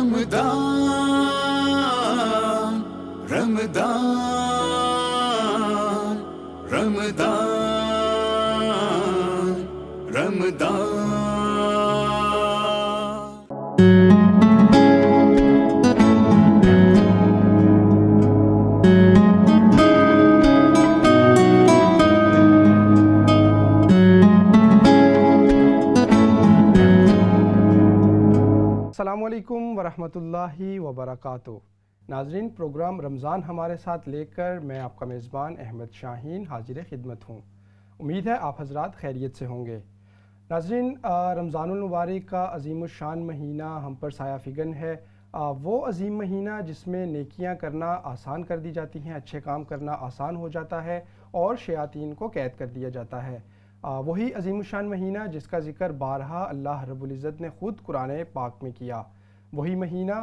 رمضان رمضان رمضان رمضان السلام علیکم ورحمۃ اللہ وبرکاتہ۔ ناظرین، پروگرام رمضان ہمارے ساتھ لے کر میں آپ کا میزبان احمد شاہین حاضر خدمت ہوں۔ امید ہے آپ حضرات خیریت سے ہوں گے۔ ناظرین، رمضان المبارک کا عظیم الشان مہینہ ہم پر سایہ فگن ہے، وہ عظیم مہینہ جس میں نیکیاں کرنا آسان کر دی جاتی ہیں، اچھے کام کرنا آسان ہو جاتا ہے اور شیاطین کو قید کر دیا جاتا ہے۔ وہی عظیم الشان مہینہ جس کا ذکر بارہا اللہ رب العزت نے خود قرآن پاک میں کیا، وہی مہینہ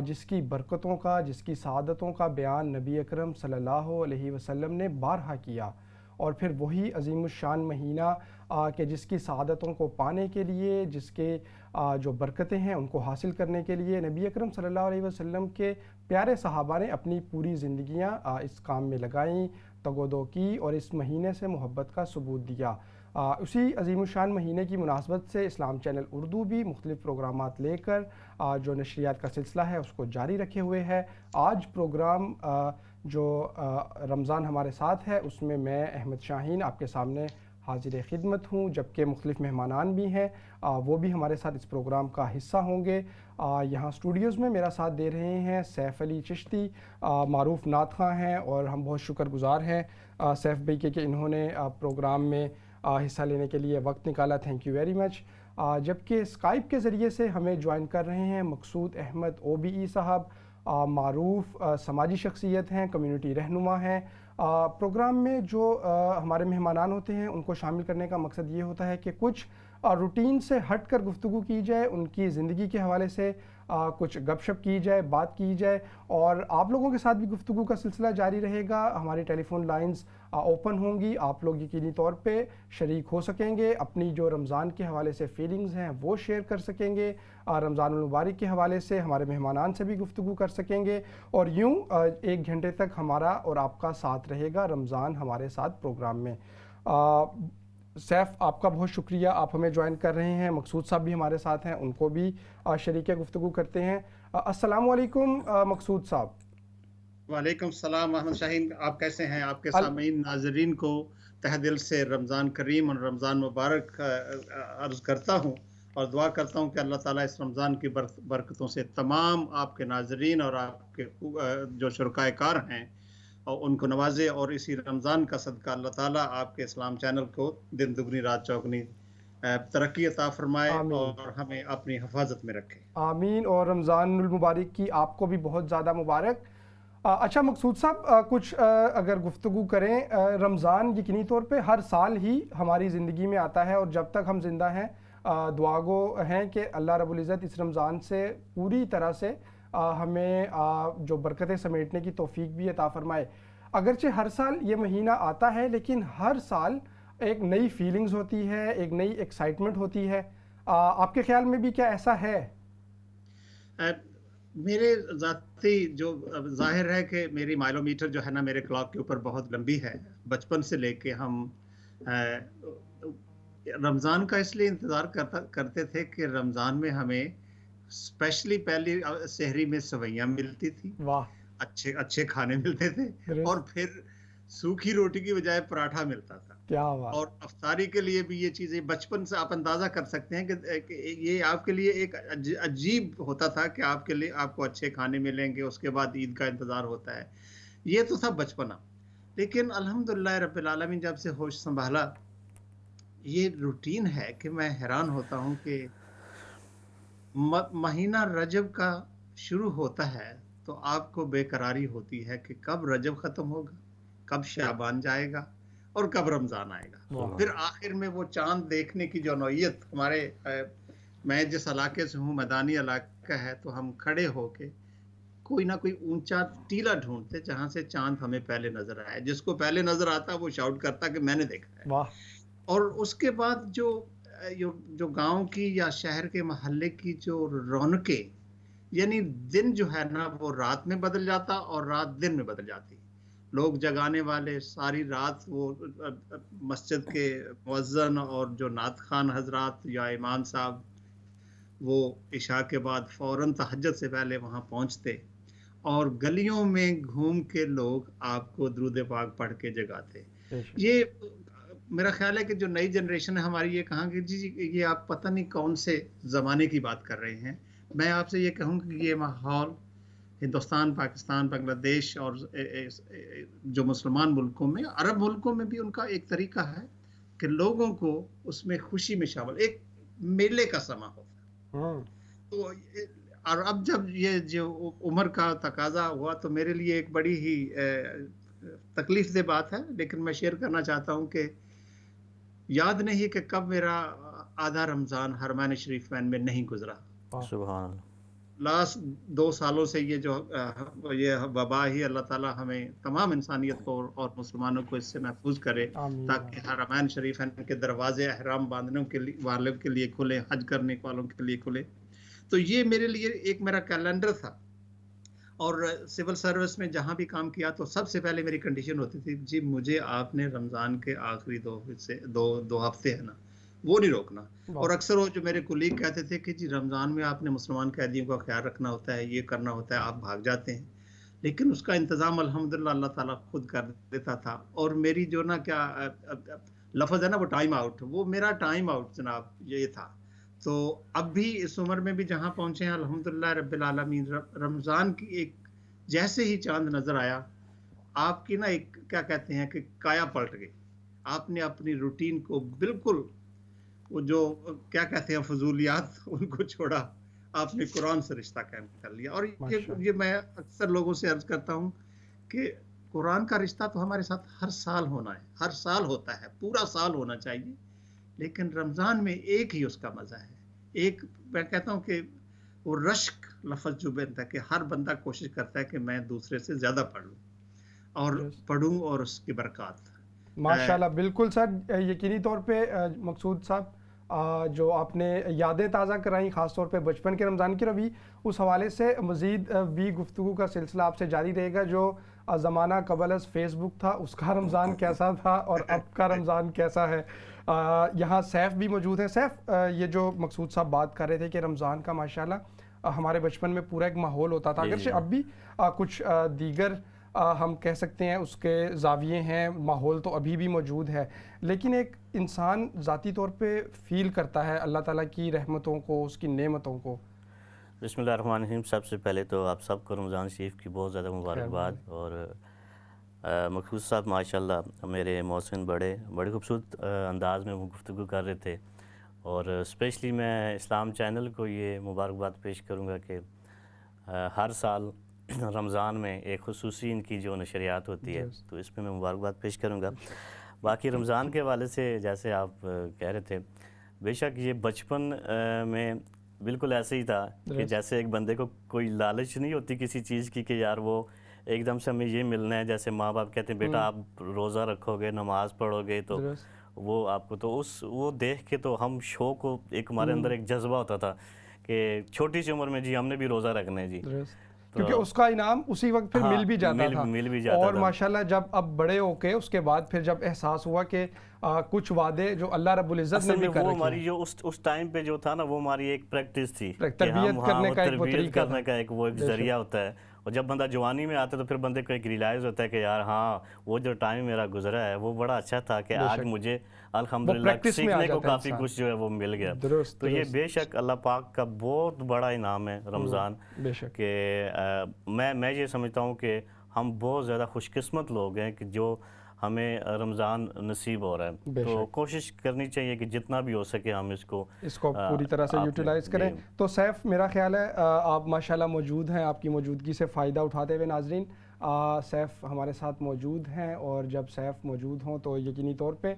جس کی برکتوں کا، جس کی سعادتوں کا بیان نبی اکرم صلی اللہ علیہ وسلم نے بارہا کیا، اور پھر وہی عظیم الشان مہینہ کہ جس کی سعادتوں کو پانے کے لیے، جس کے جو برکتیں ہیں ان کو حاصل کرنے کے لیے نبی اکرم صلی اللہ علیہ وسلم کے پیارے صحابہ نے اپنی پوری زندگیاں اس کام میں لگائیں، تگ و دو کی اور اس مہینے سے محبت کا ثبوت دیا۔ اسی عظیم الشان مہینے کی مناسبت سے اسلام چینل اردو بھی مختلف پروگرامات لے کر جو نشریات کا سلسلہ ہے اس کو جاری رکھے ہوئے ہے۔ آج پروگرام جو رمضان ہمارے ساتھ ہے اس میں احمد شاہین آپ کے سامنے حاضر خدمت ہوں، جبکہ مختلف مہمانان بھی ہیں، وہ بھی ہمارے ساتھ اس پروگرام کا حصہ ہوں گے۔ یہاں اسٹوڈیوز میں میرا ساتھ دے رہے ہیں سیف علی چشتی، معروف نعت خواں ہیں، اور ہم بہت شکر گزار ہیں سیف بھائی کہ انہوں نے پروگرام میں حصہ لینے کے لیے وقت نکالا، تھینک یو ویری مچ۔ جبکہ اسکائپ کے ذریعے سے ہمیں جوائن کر رہے ہیں مقصود احمد OBE صاحب، معروف سماجی شخصیت ہیں، کمیونٹی رہنما ہیں۔ پروگرام میں جو ہمارے مہمانان ہوتے ہیں ان کو شامل کرنے کا مقصد یہ ہوتا ہے کہ کچھ روٹین سے ہٹ کر گفتگو کی جائے، ان کی زندگی کے حوالے سے کچھ گپ شپ کی جائے، بات کی جائے، اور آپ لوگوں کے ساتھ بھی گفتگو کا سلسلہ جاری رہے گا۔ ہماری ٹیلی فون لائنز اوپن ہوں گی، آپ لوگ یقینی طور پہ شریک ہو سکیں گے، اپنی جو رمضان کے حوالے سے فیلنگز ہیں وہ شیئر کر سکیں گے، رمضان المبارک کے حوالے سے ہمارے مہمانان سے بھی گفتگو کر سکیں گے، اور یوں 1 گھنٹے تک ہمارا اور آپ کا ساتھ رہے گا رمضان ہمارے ساتھ پروگرام میں۔ سیف، آپ کا بہت شکریہ، آپ ہمیں جوائن کر رہے ہیں۔ مقصود صاحب بھی ہمارے ساتھ ہیں، ان کو بھی شریک گفتگو کرتے ہیں۔ السلام علیکم مقصود صاحب۔ وعلیکم السلام احمد شاہین، آپ کیسے ہیں؟ آپ کے سامعین ناظرین کو تہ دل سے رمضان کریم اور رمضان مبارک عرض کرتا ہوں، اور دعا کرتا ہوں کہ اللہ تعالیٰ اس رمضان کی برکتوں سے تمام آپ کے ناظرین اور آپ کے جو شرکائے کار ہیں اور ان کو نوازے، اور اسی رمضان کا صدقہ اللہ تعالیٰ آپ کے اسلام چینل کو دن دگنی رات چوگنی ترقی عطا فرمائے اور ہمیں اپنی حفاظت میں رکھے۔ آمین، اور رمضان المبارک کی آپ کو بھی بہت زیادہ مبارک۔ اچھا مقصود صاحب، کچھ اگر گفتگو کریں، رمضان یقینی طور پہ ہر سال ہی ہماری زندگی میں آتا ہے، اور جب تک ہم زندہ ہیں دعا گو ہیں کہ اللہ رب العزت اس رمضان سے پوری طرح سے ہمیں جو برکتیں سمیٹنے کی توفیق بھی عطا فرمائے۔ اگرچہ ہر سال یہ مہینہ آتا ہے لیکن ہر سال ایک نئی فیلنگز ہوتی ہے، ایک نئی ایکسائٹمنٹ ہوتی ہے۔ آپ کے خیال میں بھی کیا ایسا ہے؟ میرے ذاتی جو ظاہر ہے کہ میری مائلومیٹر جو ہے نا میرے کلاک کے اوپر بہت لمبی ہے۔ بچپن سے لے کے ہم رمضان کا اس لیے انتظار کرتے تھے کہ رمضان میں ہمیں اسپیشلی پہلی سحری میں سویاں ملتی تھی، اچھے کھانے ملتے تھے، اور پھر سوکھی روٹی کی بجائے پراٹھا ملتا تھا۔ اور افطاری کے لیے بھی یہ چیزیں بچپن سے آپ اندازہ کر سکتے ہیں کہ یہ آپ کے لیے ایک عجیب ہوتا تھا کہ آپ کے لیے آپ کو اچھے کھانے ملیں گے، اس کے بعد عید کا انتظار ہوتا ہے۔ یہ تو تھا بچپنا، لیکن الحمدللہ رب العالمین جب سے ہوش سنبھالا یہ روٹین ہے کہ میں حیران ہوتا ہوں کہ مہینہ رجب کا شروع ہوتا ہے تو آپ کو بے قراری ہوتی ہے کہ کب رجب ختم ہوگا، کب شعبان جائے گا، اور کب رمضان آئے گا۔ پھر آخر میں وہ چاند دیکھنے کی جو نوعیت ہمارے، میں جس علاقے سے ہوں میدانی علاقہ ہے، تو ہم کھڑے ہو کے کوئی نہ کوئی اونچا ٹیلا ڈھونڈتے جہاں سے چاند ہمیں پہلے نظر آئے۔ جس کو پہلے نظر آتا وہ شاؤٹ کرتا کہ میں نے دیکھا ہے۔ اور اس کے بعد جو گاؤں کی یا شہر کے محلے کی جو رونقیں، یعنی دن جو ہے نا وہ رات میں بدل جاتا اور رات دن میں بدل جاتی. لوگ جگانے والے ساری رات وہ مسجد کے مؤذن اور جو نعت خوان حضرات یا امام صاحب وہ عشاء کے بعد فوراً تہجد سے پہلے وہاں پہنچتے اور گلیوں میں گھوم کے لوگ آپ کو درود پاک پڑھ کے جگاتے. یہ میرا خیال ہے کہ جو نئی جنریشن ہے ہماری یہ کہاں کہ جی یہ آپ پتہ نہیں کون سے زمانے کی بات کر رہے ہیں. میں آپ سے یہ کہوں کہ یہ ماحول ہندوستان، پاکستان، بنگلہ دیش اور جو مسلمان ملکوں میں، عرب ملکوں میں بھی ان کا ایک طریقہ ہے کہ لوگوں کو اس میں خوشی میں شامل، ایک میلے کا سما ہوتا ہے. تو اور اب جب یہ جو عمر کا تقاضا ہوا تو میرے لیے ایک بڑی ہی تکلیف دہ بات ہے، لیکن میں شیئر کرنا چاہتا ہوں کہ یاد نہیں کہ کب میرا آدھا رمضان حرمین شریف میں نہیں گزرا. سبحان اللہ. لاسٹ 2 سالوں سے یہ جو یہ وبا ہی اللہ تعالیٰ ہمیں تمام انسانیت کو اور مسلمانوں کو اس سے محفوظ کرے تاکہ حرمین شریفین کے دروازے احرام باندھنے والوں کے لیے کھلے، حج کرنے والوں کے لیے کھلے. تو یہ میرے لیے ایک میرا کیلنڈر تھا. اور سول سروس میں جہاں بھی کام کیا تو سب سے پہلے میری کنڈیشن ہوتی تھی جی مجھے آپ نے رمضان کے آخری 2 ہفتے ہے نا وہ نہیں روکنا. اور اکثر وہ جو میرے کولیگ کہتے تھے کہ جی رمضان میں آپ نے مسلمان قیدیوں کا خیال رکھنا ہوتا ہے، یہ کرنا ہوتا ہے، آپ بھاگ جاتے ہیں. لیکن اس کا انتظام الحمدللہ اللہ تعالیٰ خود کر دیتا تھا. اور میری جو نا کیا لفظ ہے نا وہ ٹائم آؤٹ، وہ میرا ٹائم آؤٹ جناب یہ تھا. تو اب بھی اس عمر میں بھی جہاں پہنچے ہیں الحمدللہ رب العالمین، رمضان کی ایک جیسے ہی چاند نظر آیا آپ کی نا ایک کیا کہتے ہیں کہ کایا پلٹ گئی. آپ نے اپنی روٹین کو بالکل وہ جو کیا کہتے ہیں فضولیات ان کو چھوڑا، آپ نے قرآن سے رشتہ قائم کر لیا. اور یہ میں اکثر لوگوں سے عرض کرتا ہوں کہ قرآن کا رشتہ تو ہمارے ساتھ ہر سال ہونا ہے، ہر سال ہوتا ہے، پورا سال ہونا چاہیے. لیکن رمضان میں ایک ہی اس کا مزہ ہے. ایک میں کہتا ہوں کہ وہ رشک لفظ جو بنتا ہے کہ ہر بندہ کوشش کرتا ہے کہ میں دوسرے سے زیادہ پڑھوں اور اس کی برکات. ماشاءاللہ بالکل سر. یقینی طور پہ مقصود صاحب جو آپ نے یادیں تازہ کرائیں خاص طور پہ بچپن کے رمضان کی، روی اس حوالے سے مزید بھی گفتگو کا سلسلہ آپ سے جاری رہے گا. جو زمانہ قبل از فیس بک تھا اس کا رمضان کیسا تھا اور اب کا رمضان کیسا ہے. یہاں سیف بھی موجود ہے. سیف، یہ جو مقصود صاحب بات کر رہے تھے کہ رمضان کا ماشاءاللہ ہمارے بچپن میں پورا ایک ماحول ہوتا تھا، اگرچہ اب بھی کچھ دیگر ہم کہہ سکتے ہیں اس کے زاویے ہیں، ماحول تو ابھی بھی موجود ہے، لیکن ایک انسان ذاتی طور پہ فیل کرتا ہے اللہ تعالیٰ کی رحمتوں کو، اس کی نعمتوں کو. بسم اللہ الرحمن الرحیم. سب سے پہلے تو آپ سب کو رمضان شریف کی بہت زیادہ مبارکباد. اور مقصود صاحب ماشاءاللہ میرے محسن بڑے خوبصورت انداز میں وہ گفتگو کر رہے تھے. اور اسپیشلی میں اسلام چینل کو یہ مبارکباد پیش کروں گا کہ ہر سال رمضان میں ایک خصوصی ان کی جو نشریات ہوتی ہے تو اس میں مبارکباد پیش کروں گا. باقی رمضان کے حوالے سے جیسے آپ کہہ رہے تھے، بے شک یہ بچپن میں بالکل ایسے ہی تھا کہ جیسے ایک بندے کو کوئی لالچ نہیں ہوتی کسی چیز کی کہ یار وہ ایک دم سے ہمیں یہ ملنا ہے. جیسے ماں باپ کہتے ہیں بیٹا آپ روزہ رکھو گے، نماز پڑھو گے تو وہ آپ کو تو وہ دیکھ کے تو ہم شوق کو ایک ہمارے اندر ایک جذبہ ہوتا تھا کہ چھوٹی سی عمر میں جی ہم نے بھی روزہ رکھنا ہے جی، کیونکہ اس کا انعام اسی وقت پھر مل بھی جاتا تھا. اور ماشاءاللہ جب اب بڑے ہو کے اس کے بعد پھر جب احساس ہوا کہ کچھ وعدے جو اللہ رب العزت نے بھی کر رکھے، وہ ہماری جو اس ٹائم پہ جو تھا نا وہ ہماری ایک پریکٹس تھی، تربیت کرنے کا ایک وہ ایک ذریعہ ہوتا ہے. اور جب بندہ جوانی میں آتا ہے تو پھر بندے کو ایک ریلائز ہوتا ہے کہ یار ہاں وہ جو ٹائم میرا گزرا ہے وہ بڑا اچھا تھا کہ آج مجھے الحمدللہ سیکھنے کو کافی کچھ جو ہے وہ مل گیا. تو یہ بے شک اللہ پاک کا بہت بڑا انعام ہے رمضان، کہ میں یہ سمجھتا ہوں کہ ہم بہت زیادہ خوش قسمت لوگ ہیں کہ جو ہمیں رمضان نصیب ہو رہا ہے. تو کوشش کرنی چاہیے کہ جتنا بھی ہو سکے ہم اس کو پوری طرح سے یوٹیلائز کریں. تو سیف میرا خیال ہے آپ ماشاءاللہ موجود ہیں، آپ کی موجودگی سے فائدہ اٹھاتے ہوئے ناظرین سیف ہمارے ساتھ موجود ہیں. اور جب سیف موجود ہوں تو یقینی طور پہ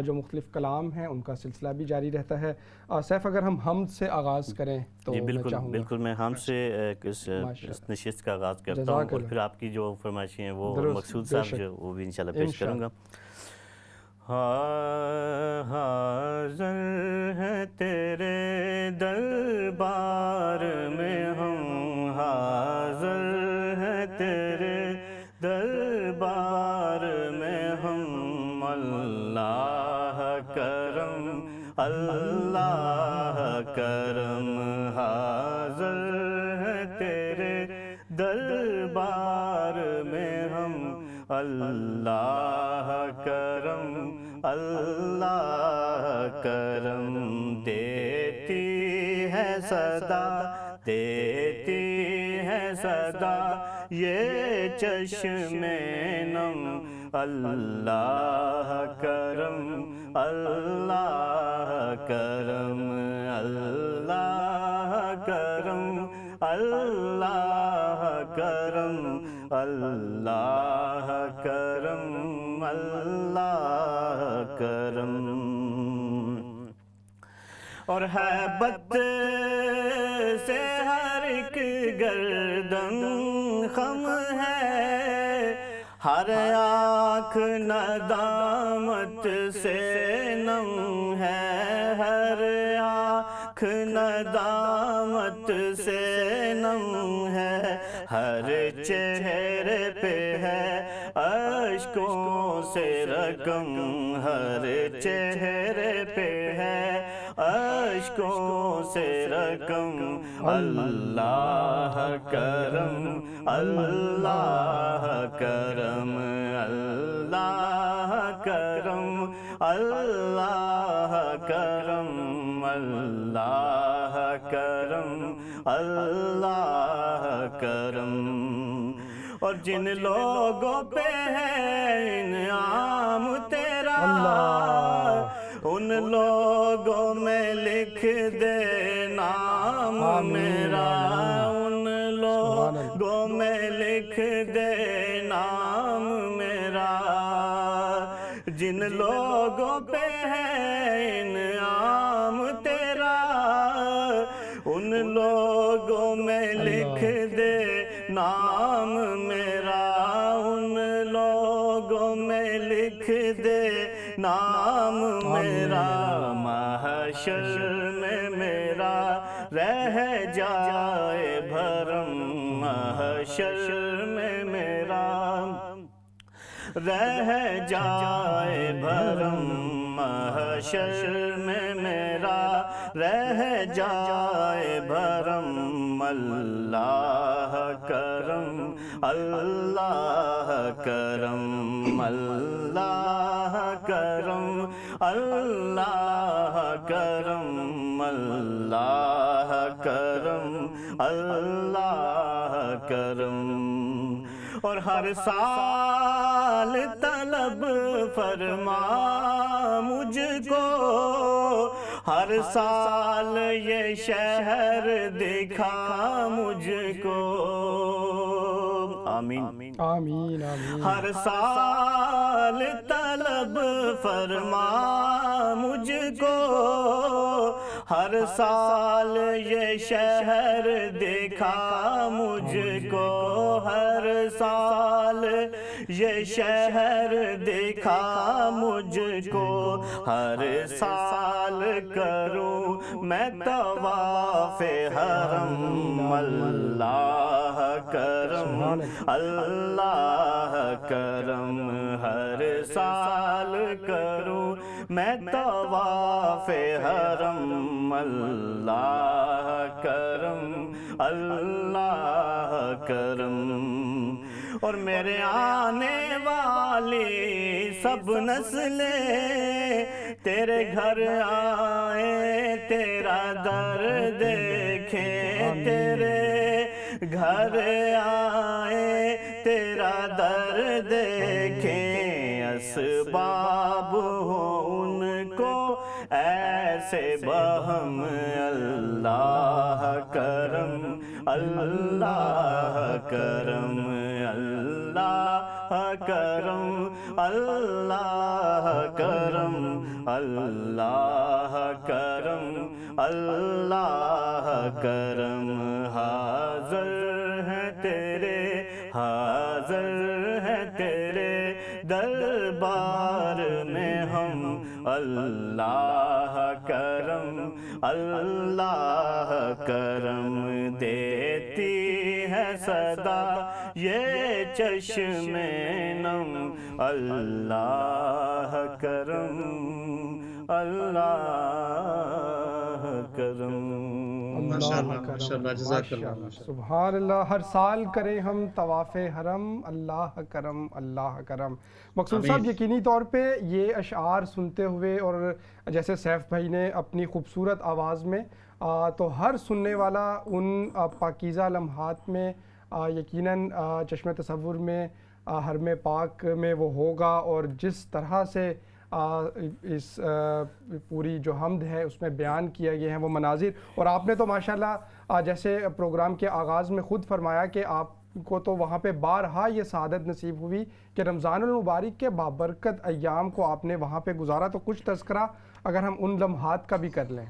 جو مختلف کلام ہیں ان کا سلسلہ بھی جاری رہتا ہے. سیف اگر ہم حمد سے آغاز کریں تو بالکل میں حمد سے اس نشست کا آغاز کرتا ہوں اور پھر آپ کی جو فرمائشیں ہیں وہ مقصود صاحب جو وہ بھی انشاءاللہ پیش کروں گا. حاضر ہے تیرے دربار میں ہم، حاضر ہیں تیرے دربار میں ہم اللہ کرم اللہ کرم دیتی ہے صدا دیتی ہے صدا یہ چشم نم اللہ کرم اللہ کرم اللہ کرم اللہ کرم اللہ کرم اللہ کرم اور ہیبت سے ہر ایک گردن خم ہے ہر آنکھ ندامت سے نم ہے ہر آنکھ ندامت سے نم ہے ہر چہرے پہ ہے اشکوں سے رقم ہر چہرے پہ ہے اشکوں سے رقم اللہ کرم اللہ کرم اللہ کرم اللہ کرم اللہ کرم اللہ کرم اور جن لوگوں پہ ہے انعام تیرا ان لوگوں میں لکھ دے نام میرا ان لوگوں میں لکھ دے نام میرا جن لوگوں پہ ہے انعام تیرا ان لوگوں میں لکھ دے نام میرا ان لوگوں میں لکھ دے نام میرا محشر میں میرا رہ جائے بھرم محشر میں میرا رہ جائے بھرم محشر میں میرا رہ جائے بھرم اللہ کرم اللہ کرم اللہ کرم اللہ کرم اللہ کرم اللہ کرم اور ہر سال طلب فرما مجھ کو ہر سال یہ شہر دکھا مجھ کو آمین آمین آمین ہر سال طلب فرما مجھ کو ہر سال یہ شہر دکھا مجھ کو ہر سال یہ شہر دکھا مجھ کو ہر سال کروں میں طواف حرم اللہ کرم اللہ کرم ہر سال کروں میں طواف حرم اللہ کرم اللہ کرم اور میرے آنے والی سب نسلیں تیرے گھر آئے تیرا در دیکھیں تیرے گھر آئے تیرا در دیکھیں اسباب ہو ان کو ایسے بہم اللہ کرم اللہ کرم اللہ کرم اللہ کرم اللہ کرم اللہ کرم حاضر ہیں تیرے حاضر ہیں تیرے دربار میں ہم اللہ کرم اللہ کرم دیتی ہے صدا یہ چشم نم اللہ کرم اللہ کرم ماشاءاللہ ماشاءاللہ جزاک اللہ ماشاءاللہ سبحان اللہ. ہر سال کریں ہم طواف حرم، اللہ کرم اللہ کرم. مقصود صاحب یقینی طور پہ یہ اشعار سنتے ہوئے اور جیسے سیف بھائی نے اپنی خوبصورت آواز میں تو ہر سننے والا ان پاکیزہ لمحات میں یقیناً چشم تصور میں حرم پاک میں وہ ہوگا، اور جس طرح سے اس پوری جو حمد ہے اس میں بیان کیا گیا ہے وہ مناظر. اور آپ نے تو ماشاءاللہ جیسے پروگرام کے آغاز میں خود فرمایا کہ آپ کو تو وہاں پہ بارہا یہ سعادت نصیب ہوئی کہ رمضان المبارک کے بابرکت ایام کو آپ نے وہاں پہ گزارا. تو کچھ تذکرہ اگر ہم ان لمحات کا بھی کر لیں.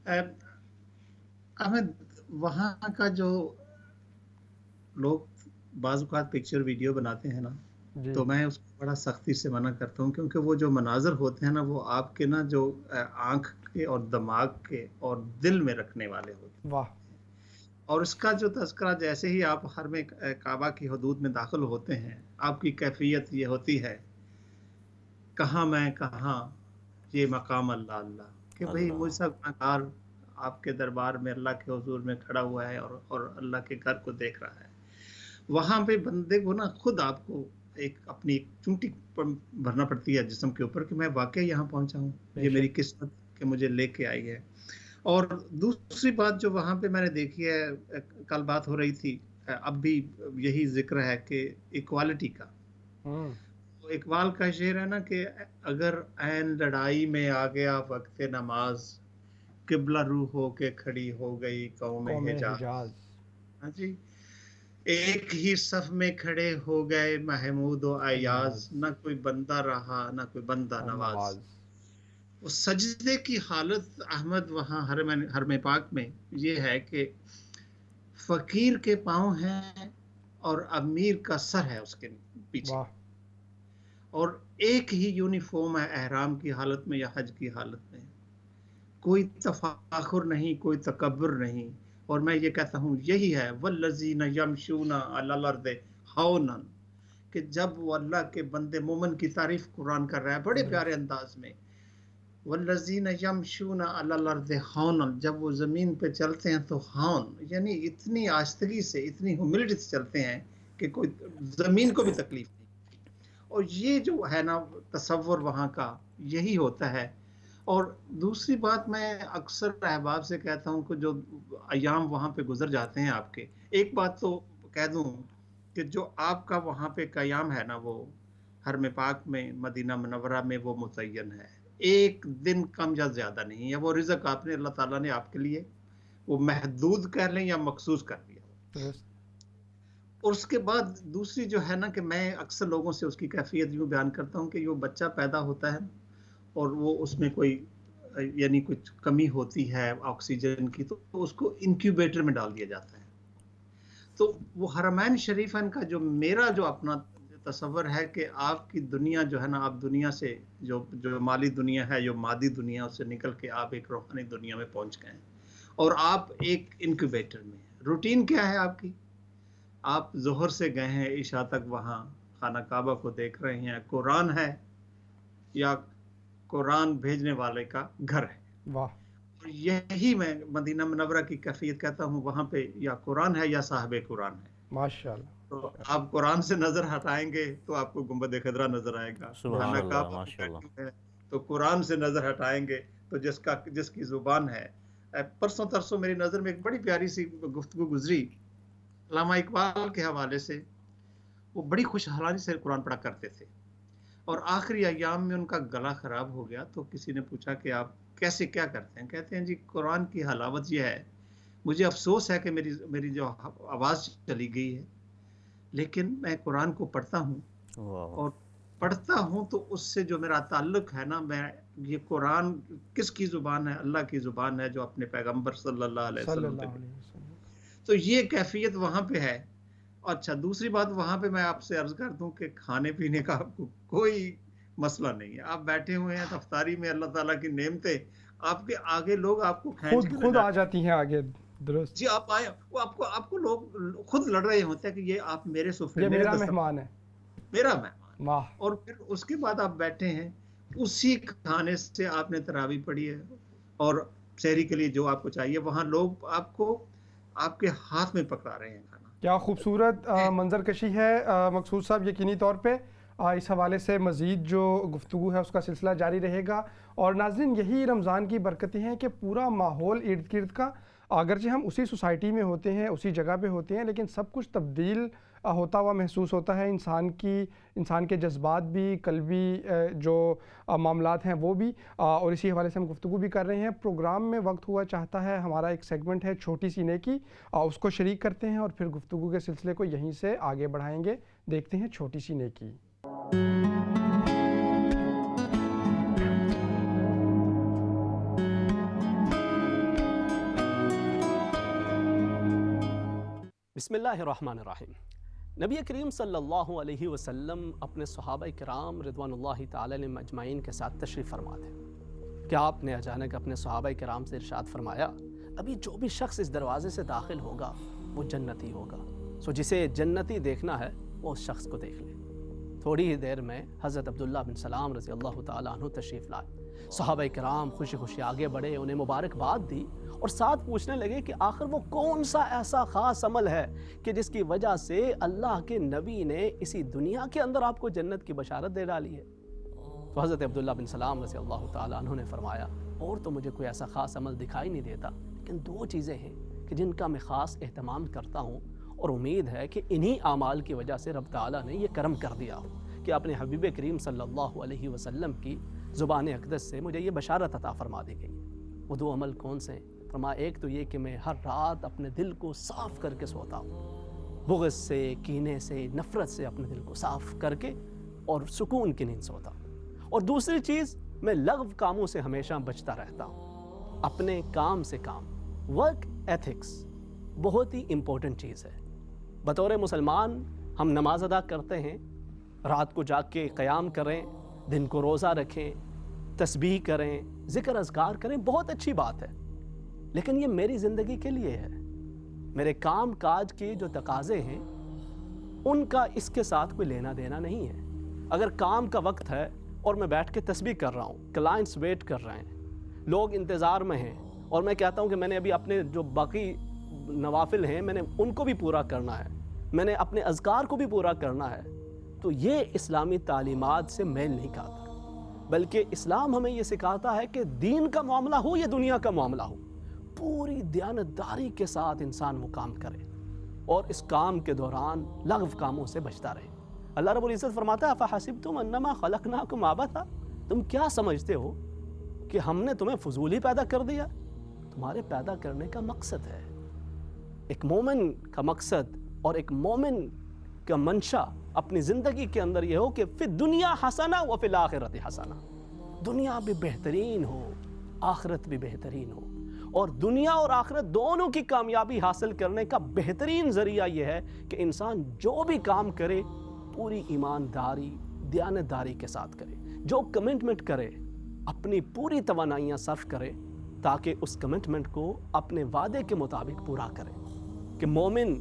احمد، وہاں کا جو لوگ بعض اوقات پکچر ویڈیو بناتے ہیں نا تو میں اس کو بڑا سختی سے منع کرتا ہوں، کیونکہ وہ جو مناظر ہوتے ہیں نا وہ آپ کے نا جو آنکھ کے اور دماغ کے اور دل میں رکھنے والے ہوتے ہیں. واہ. اور اس کا جو تذکرہ جیسے ہی آپ حرم کعبہ کی حدود میں داخل ہوتے ہیں آپ کی کیفیت یہ ہوتی ہے کہاں میں کہاں یہ مقام اللہ اللہ، کہ بھئی مجھ سے گناہگار آپ کے دربار میں اللہ کے حضور میں کھڑا ہوا ہے اور اللہ کے گھر کو دیکھ رہا ہے. وہاں پہ بندے کو نا خود آپ کو ایک اپنی چونٹی بھرنا پڑتی ہے جسم کے اوپر کہ میں واقعی یہاں پہنچا ہوں، یہ میری قسمت کہ مجھے لے کے آئی ہے. اور دوسری بات جو وہاں پہ میں نے دیکھی ہے، کل بات ہو رہی تھی، اب بھی یہی ذکر ہے کہ ایکوالٹی کا. اقبال کا شعر ہے نا کہ اگر عین لڑائی میں آ گیا وقت نماز، قبلہ روح ہو کے کھڑی ہو گئی قوم حجاز. ہاں جی، ایک ہی صف میں کھڑے ہو گئے محمود و ایاز، نہ کوئی بندہ رہا نہ کوئی بندہ نواز. وہ سجدے کی حالت احمد وہاں حرم پاک میں یہ ہے کہ فقیر کے پاؤں ہیں اور امیر کا سر ہے اس کے پیچھے، اور ایک ہی یونیفارم ہے احرام کی حالت میں یا حج کی حالت میں. کوئی تفاخر نہیں، کوئی تکبر نہیں. اور میں یہ کہتا ہوں یہی ہے والذین یمشون علی الارض ہونا، کہ جب وہ اللہ کے بندے مومن کی تعریف قرآن کر رہا ہے بڑے پیارے انداز میں، والذین یمشون علی الارض ہونا، جب وہ زمین پہ چلتے ہیں تو ہون یعنی اتنی آہستگی سے اتنی ہیوملٹی سے چلتے ہیں کہ کوئی زمین کو بھی تکلیف نہیں. اور یہ جو ہے نا تصور وہاں کا یہی ہوتا ہے. اور دوسری بات میں اکثر احباب سے کہتا ہوں کہ جو ایام وہاں پہ گزر جاتے ہیں آپ کے، ایک بات تو کہہ دوں کہ جو آپ کا وہاں پہ قیام ہے نا وہ حرم پاک میں مدینہ منورہ میں وہ متعین ہے، ایک دن کم یا زیادہ نہیں ہے. وہ رزق آپ نے اللہ تعالیٰ نے آپ کے لیے وہ محدود کر لیں یا مخصوص کر لیا. اور اس کے بعد دوسری جو ہے نا کہ میں اکثر لوگوں سے اس کی کیفیت یوں بیان کرتا ہوں کہ وہ بچہ پیدا ہوتا ہے اور وہ اس میں کوئی یعنی کچھ کمی ہوتی ہے آکسیجن کی، تو اس کو انکیوبیٹر میں ڈال دیا جاتا ہے. تو وہ حرمین شریفین کا جو میرا جو اپنا تصور ہے کہ آپ کی دنیا جو ہے نا، آپ دنیا سے جو مالی دنیا ہے، جو مادی دنیا، اس سے نکل کے آپ ایک روحانی دنیا میں پہنچ گئے ہیں اور آپ ایک انکیوبیٹر میں. روٹین کیا ہے آپ کی؟ آپ ظہر سے گئے ہیں عشاء تک وہاں خانہ کعبہ کو دیکھ رہے ہیں، قرآن ہے یا قرآن بھیجنے والے کا گھر ہے. واہ. اور یہی میں مدینہ منورہ کی کیفیت کہتا ہوں، وہاں پہ یا قرآن ہے یا صاحب قرآن ہے. ماشاءاللہ. تو آپ قرآن سے نظر ہٹائیں گے تو آپ کو گنبد خضرا نظر آئے گا. سبحان اللہ، ماشاءاللہ. تو قرآن سے نظر ہٹائیں گے تو جس کی زبان ہے. پرسوں ترسوں میری نظر میں ایک بڑی پیاری سی گفتگو گزری علامہ اقبال کے حوالے سے. وہ بڑی خوشحالی سے قرآن پڑھا کرتے تھے اور آخری ایام میں ان کا گلا خراب ہو گیا تو کسی نے پوچھا کہ آپ کیسے کیا کرتے ہیں؟ کہتے ہیں جی قرآن کی حلاوت یہ ہے، مجھے افسوس ہے کہ میری جو آواز چلی گئی ہے، لیکن میں قرآن کو پڑھتا ہوں اور پڑھتا ہوں تو اس سے جو میرا تعلق ہے نا، میں یہ قرآن کس کی زبان ہے؟ اللہ کی زبان ہے جو اپنے پیغمبر صلی اللہ علیہ وسلم. تو یہ کیفیت وہاں پہ ہے. اچھا، دوسری بات وہاں پہ میں آپ سے عرض کر دوں کہ کھانے پینے کا آپ کو کوئی مسئلہ نہیں ہے. آپ بیٹھے ہوئے ہیں افطاری میں، اللہ تعالیٰ کی نعمتیں آپ کے آگے لوگ آپ کو خود آ جاتی ہیں آگے. درست جی، آپ آئے، وہ آپ کو لوگ خود لڑ رہے ہوتے ہیں کہ یہ آپ میرے سفرے، میرا مہمان ہے، میرا مہمان. واہ. اور پھر اس کے بعد آپ بیٹھے ہیں، اسی کھانے سے آپ نے تراویح پڑھی ہے اور سحری کے لیے جو آپ کو چاہیے وہاں لوگ آپ کو آپ کے ہاتھ میں پکڑا رہے ہیں کھانا. کیا خوبصورت منظر کشی ہے مقصود صاحب. یقینی طور پہ اس حوالے سے مزید جو گفتگو ہے اس کا سلسلہ جاری رہے گا. اور ناظرین یہی رمضان کی برکتیں ہیں کہ پورا ماحول ارد گرد کا اگرچہ ہم اسی سوسائٹی میں ہوتے ہیں اسی جگہ پہ ہوتے ہیں لیکن سب کچھ تبدیل ہوتا ہوا محسوس ہوتا ہے. انسان کے جذبات بھی قلبی جو معاملات ہیں وہ بھی. اور اسی حوالے سے ہم گفتگو بھی کر رہے ہیں. پروگرام میں وقت ہوا چاہتا ہے ہمارا ایک سیگمنٹ ہے چھوٹی سی نیکی, اس کو شریک کرتے ہیں اور پھر گفتگو کے سلسلے کو یہیں سے آگے بڑھائیں گے. دیکھتے ہیں چھوٹی سی نیکی. بسم اللہ الرحمن الرحیم. نبی کریم صلی اللہ علیہ وسلم اپنے صحابہ کرام رضوان اللہ تعالی علیہم اجمعین کے ساتھ تشریف فرما تھے کہ آپ نے اچانک اپنے صحابہ کرام سے ارشاد فرمایا ابھی جو بھی شخص اس دروازے سے داخل ہوگا وہ جنتی ہوگا, سو جسے جنتی دیکھنا ہے وہ اس شخص کو دیکھ لے. تھوڑی ہی دیر میں حضرت عبداللہ بن سلام رضی اللہ تعالیٰ عنہ تشریف لائے. صحابہ کرام خوشی خوشی آگے بڑھے, انہیں مبارکباد دی اور ساتھ پوچھنے لگے کہ آخر وہ کون سا ایسا خاص عمل ہے کہ جس کی وجہ سے اللہ کے نبی نے اسی دنیا کے اندر آپ کو جنت کی بشارت دے ڈالی ہے. تو حضرت عبداللہ بن سلام رضی اللہ تعالیٰ عنہ نے فرمایا اور تو مجھے کوئی ایسا خاص عمل دکھائی نہیں دیتا, لیکن دو چیزیں ہیں کہ جن کا میں خاص اہتمام کرتا ہوں اور امید ہے کہ انہی اعمال کی وجہ سے رب تعالیٰ نے یہ کرم کر دیا ہو کہ اپنے حبیب کریم صلی اللہ علیہ وسلم کی زبان اقدس سے مجھے یہ بشارت عطا فرما دی گئی. وہ دو عمل کون سے ہیں؟ فرمایا ایک تو یہ کہ میں ہر رات اپنے دل کو صاف کر کے سوتا ہوں, بغض سے, کینے سے, نفرت سے اپنے دل کو صاف کر کے اور سکون کی نیند سوتا ہوں. اور دوسری چیز میں لغو کاموں سے ہمیشہ بچتا رہتا ہوں. اپنے کام سے کام, ورک ایتھکس بہت ہی امپورٹنٹ چیز ہے. بطور مسلمان ہم نماز ادا کرتے ہیں, رات کو جاگ کے قیام کریں, دن کو روزہ رکھیں, تسبیح کریں, ذکر اذکار کریں, بہت اچھی بات ہے. لیکن یہ میری زندگی کے لیے ہے, میرے کام کاج کے جو تقاضے ہیں ان کا اس کے ساتھ کوئی لینا دینا نہیں ہے. اگر کام کا وقت ہے اور میں بیٹھ کے تسبیح کر رہا ہوں, کلائنٹس ویٹ کر رہے ہیں, لوگ انتظار میں ہیں, اور میں کہتا ہوں کہ میں نے ابھی اپنے جو باقی نوافل ہیں میں نے ان کو بھی پورا کرنا ہے, میں نے اپنے اذکار کو بھی پورا کرنا ہے, تو یہ اسلامی تعلیمات سے میل نہیں کھاتا. بلکہ اسلام ہمیں یہ سکھاتا ہے کہ دین کا معاملہ ہو یا دنیا کا معاملہ ہو, پوری دیانتداری کے ساتھ انسان وہ کام کرے اور اس کام کے دوران لغو کاموں سے بچتا رہے. اللہ رب العزت فرماتا ہے افحسبتم انما خلقناکم عبثا, تم کیا سمجھتے ہو کہ ہم نے تمہیں فضول ہی پیدا کر دیا؟ تمہارے پیدا کرنے کا مقصد ہے. ایک مومن کا مقصد اور ایک مومن کا منشا اپنی زندگی کے اندر یہ ہو کہ فی الدنیا حسنہ و فی الآخرۃ حسنہ, دنیا بھی بہترین ہو, آخرت بھی بہترین ہو. اور دنیا اور آخرت دونوں کی کامیابی حاصل کرنے کا بہترین ذریعہ یہ ہے کہ انسان جو بھی کام کرے پوری ایمانداری, دیانتداری کے ساتھ کرے, جو کمٹمنٹ کرے اپنی پوری توانائیاں صرف کرے تاکہ اس کمٹمنٹ کو اپنے وعدے کے مطابق پورا کرے. کہ مومن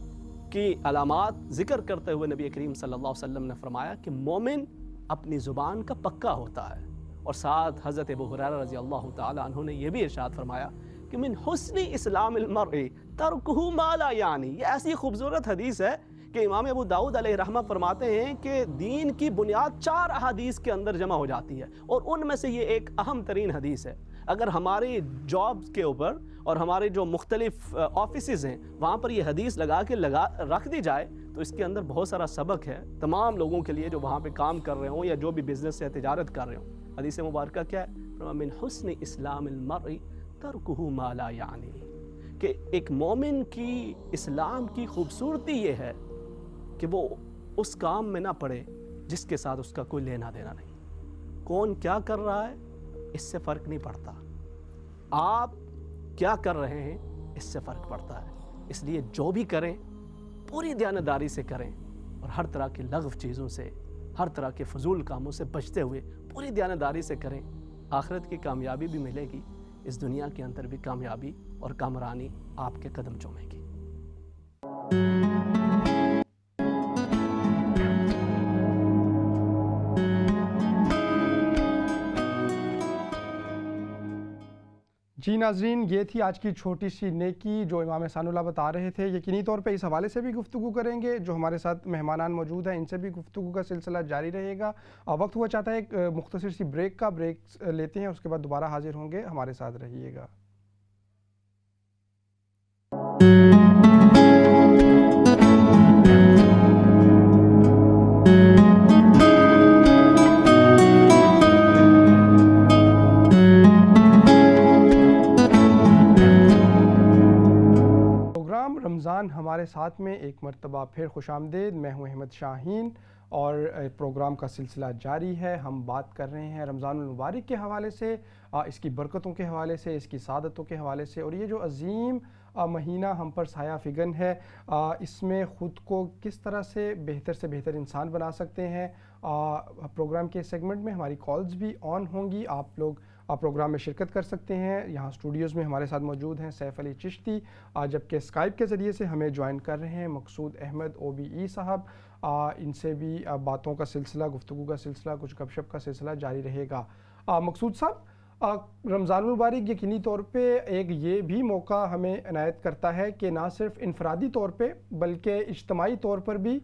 کی علامات ذکر کرتے ہوئے نبی کریم صلی اللہ علیہ وسلم نے فرمایا کہ مومن اپنی زبان کا پکا ہوتا ہے. اور ساتھ حضرت ابو ہریرہ رضی اللہ تعالی عنہ نے یہ بھی ارشاد فرمایا کہ من حسن اسلام المرء ترکہ ما لا یعنی. یہ ایسی خوبصورت حدیث ہے کہ امام ابو داؤد علیہ رحمہ فرماتے ہیں کہ دین کی بنیاد 4 احادیث کے اندر جمع ہو جاتی ہے, اور ان میں سے یہ ایک اہم ترین حدیث ہے. اگر ہماری جابز کے اوپر اور ہمارے جو مختلف آفیسز ہیں وہاں پر یہ حدیث رکھ دی جائے تو اس کے اندر بہت سارا سبق ہے تمام لوگوں کے لیے جو وہاں پہ کام کر رہے ہوں یا جو بھی بزنس سے تجارت کر رہے ہوں. حدیث مبارکہ کیا ہے؟ من حسن اسلام المرء ترکہ ما لا یعنی, کہ ایک مومن کی اسلام کی خوبصورتی یہ ہے کہ وہ اس کام میں نہ پڑے جس کے ساتھ اس کا کوئی لینا دینا نہیں. کون کیا کر رہا ہے اس سے فرق نہیں پڑتا, آپ کیا کر رہے ہیں اس سے فرق پڑتا ہے. اس لیے جو بھی کریں پوری دیانتداری سے کریں اور ہر طرح کی لغو چیزوں سے, ہر طرح کے فضول کاموں سے بچتے ہوئے پوری دیانتداری سے کریں. آخرت کی کامیابی بھی ملے گی, اس دنیا کے اندر بھی کامیابی اور کامرانی آپ کے قدم چومے گی. جی ناظرین، یہ تھی آج کی چھوٹی سی نیکی جو امام احسان اللہ بتا رہے تھے. یقینی طور پہ اس حوالے سے بھی گفتگو کریں گے. جو ہمارے ساتھ مہمانان موجود ہیں ان سے بھی گفتگو کا سلسلہ جاری رہے گا. وقت ہوا چاہتا ہے ایک مختصر سی بریک لیتے ہیں، اس کے بعد دوبارہ حاضر ہوں گے. ہمارے ساتھ رہیے گا. رمضان ہمارے ساتھ میں ایک مرتبہ پھر خوش آمدید. میں ہوں احمد شاہین اور پروگرام کا سلسلہ جاری ہے. ہم بات کر رہے ہیں رمضان المبارک کے حوالے سے، اس کی برکتوں کے حوالے سے، اس کی سعادتوں کے حوالے سے، اور یہ جو عظیم مہینہ ہم پر سایہ فگن ہے، اس میں خود کو کس طرح سے بہتر انسان بنا سکتے ہیں. پروگرام کے سیگمنٹ میں ہماری کالز بھی آن ہوں گی. آپ لوگ پروگرام میں شرکت کر سکتے ہیں. یہاں اسٹوڈیوز میں ہمارے ساتھ موجود ہیں سیف علی چشتی، جبکہ اسکائپ کے ذریعے سے ہمیں جوائن کر رہے ہیں مقصود احمد OBE صاحب. ان سے بھی باتوں کا سلسلہ، گفتگو کا سلسلہ، کچھ گپ شپ کا سلسلہ جاری رہے گا. مقصود صاحب، رمضان المبارک یقینی طور پہ ایک یہ بھی موقع ہمیں عنایت کرتا ہے کہ نہ صرف انفرادی طور پہ بلکہ اجتماعی طور پر بھی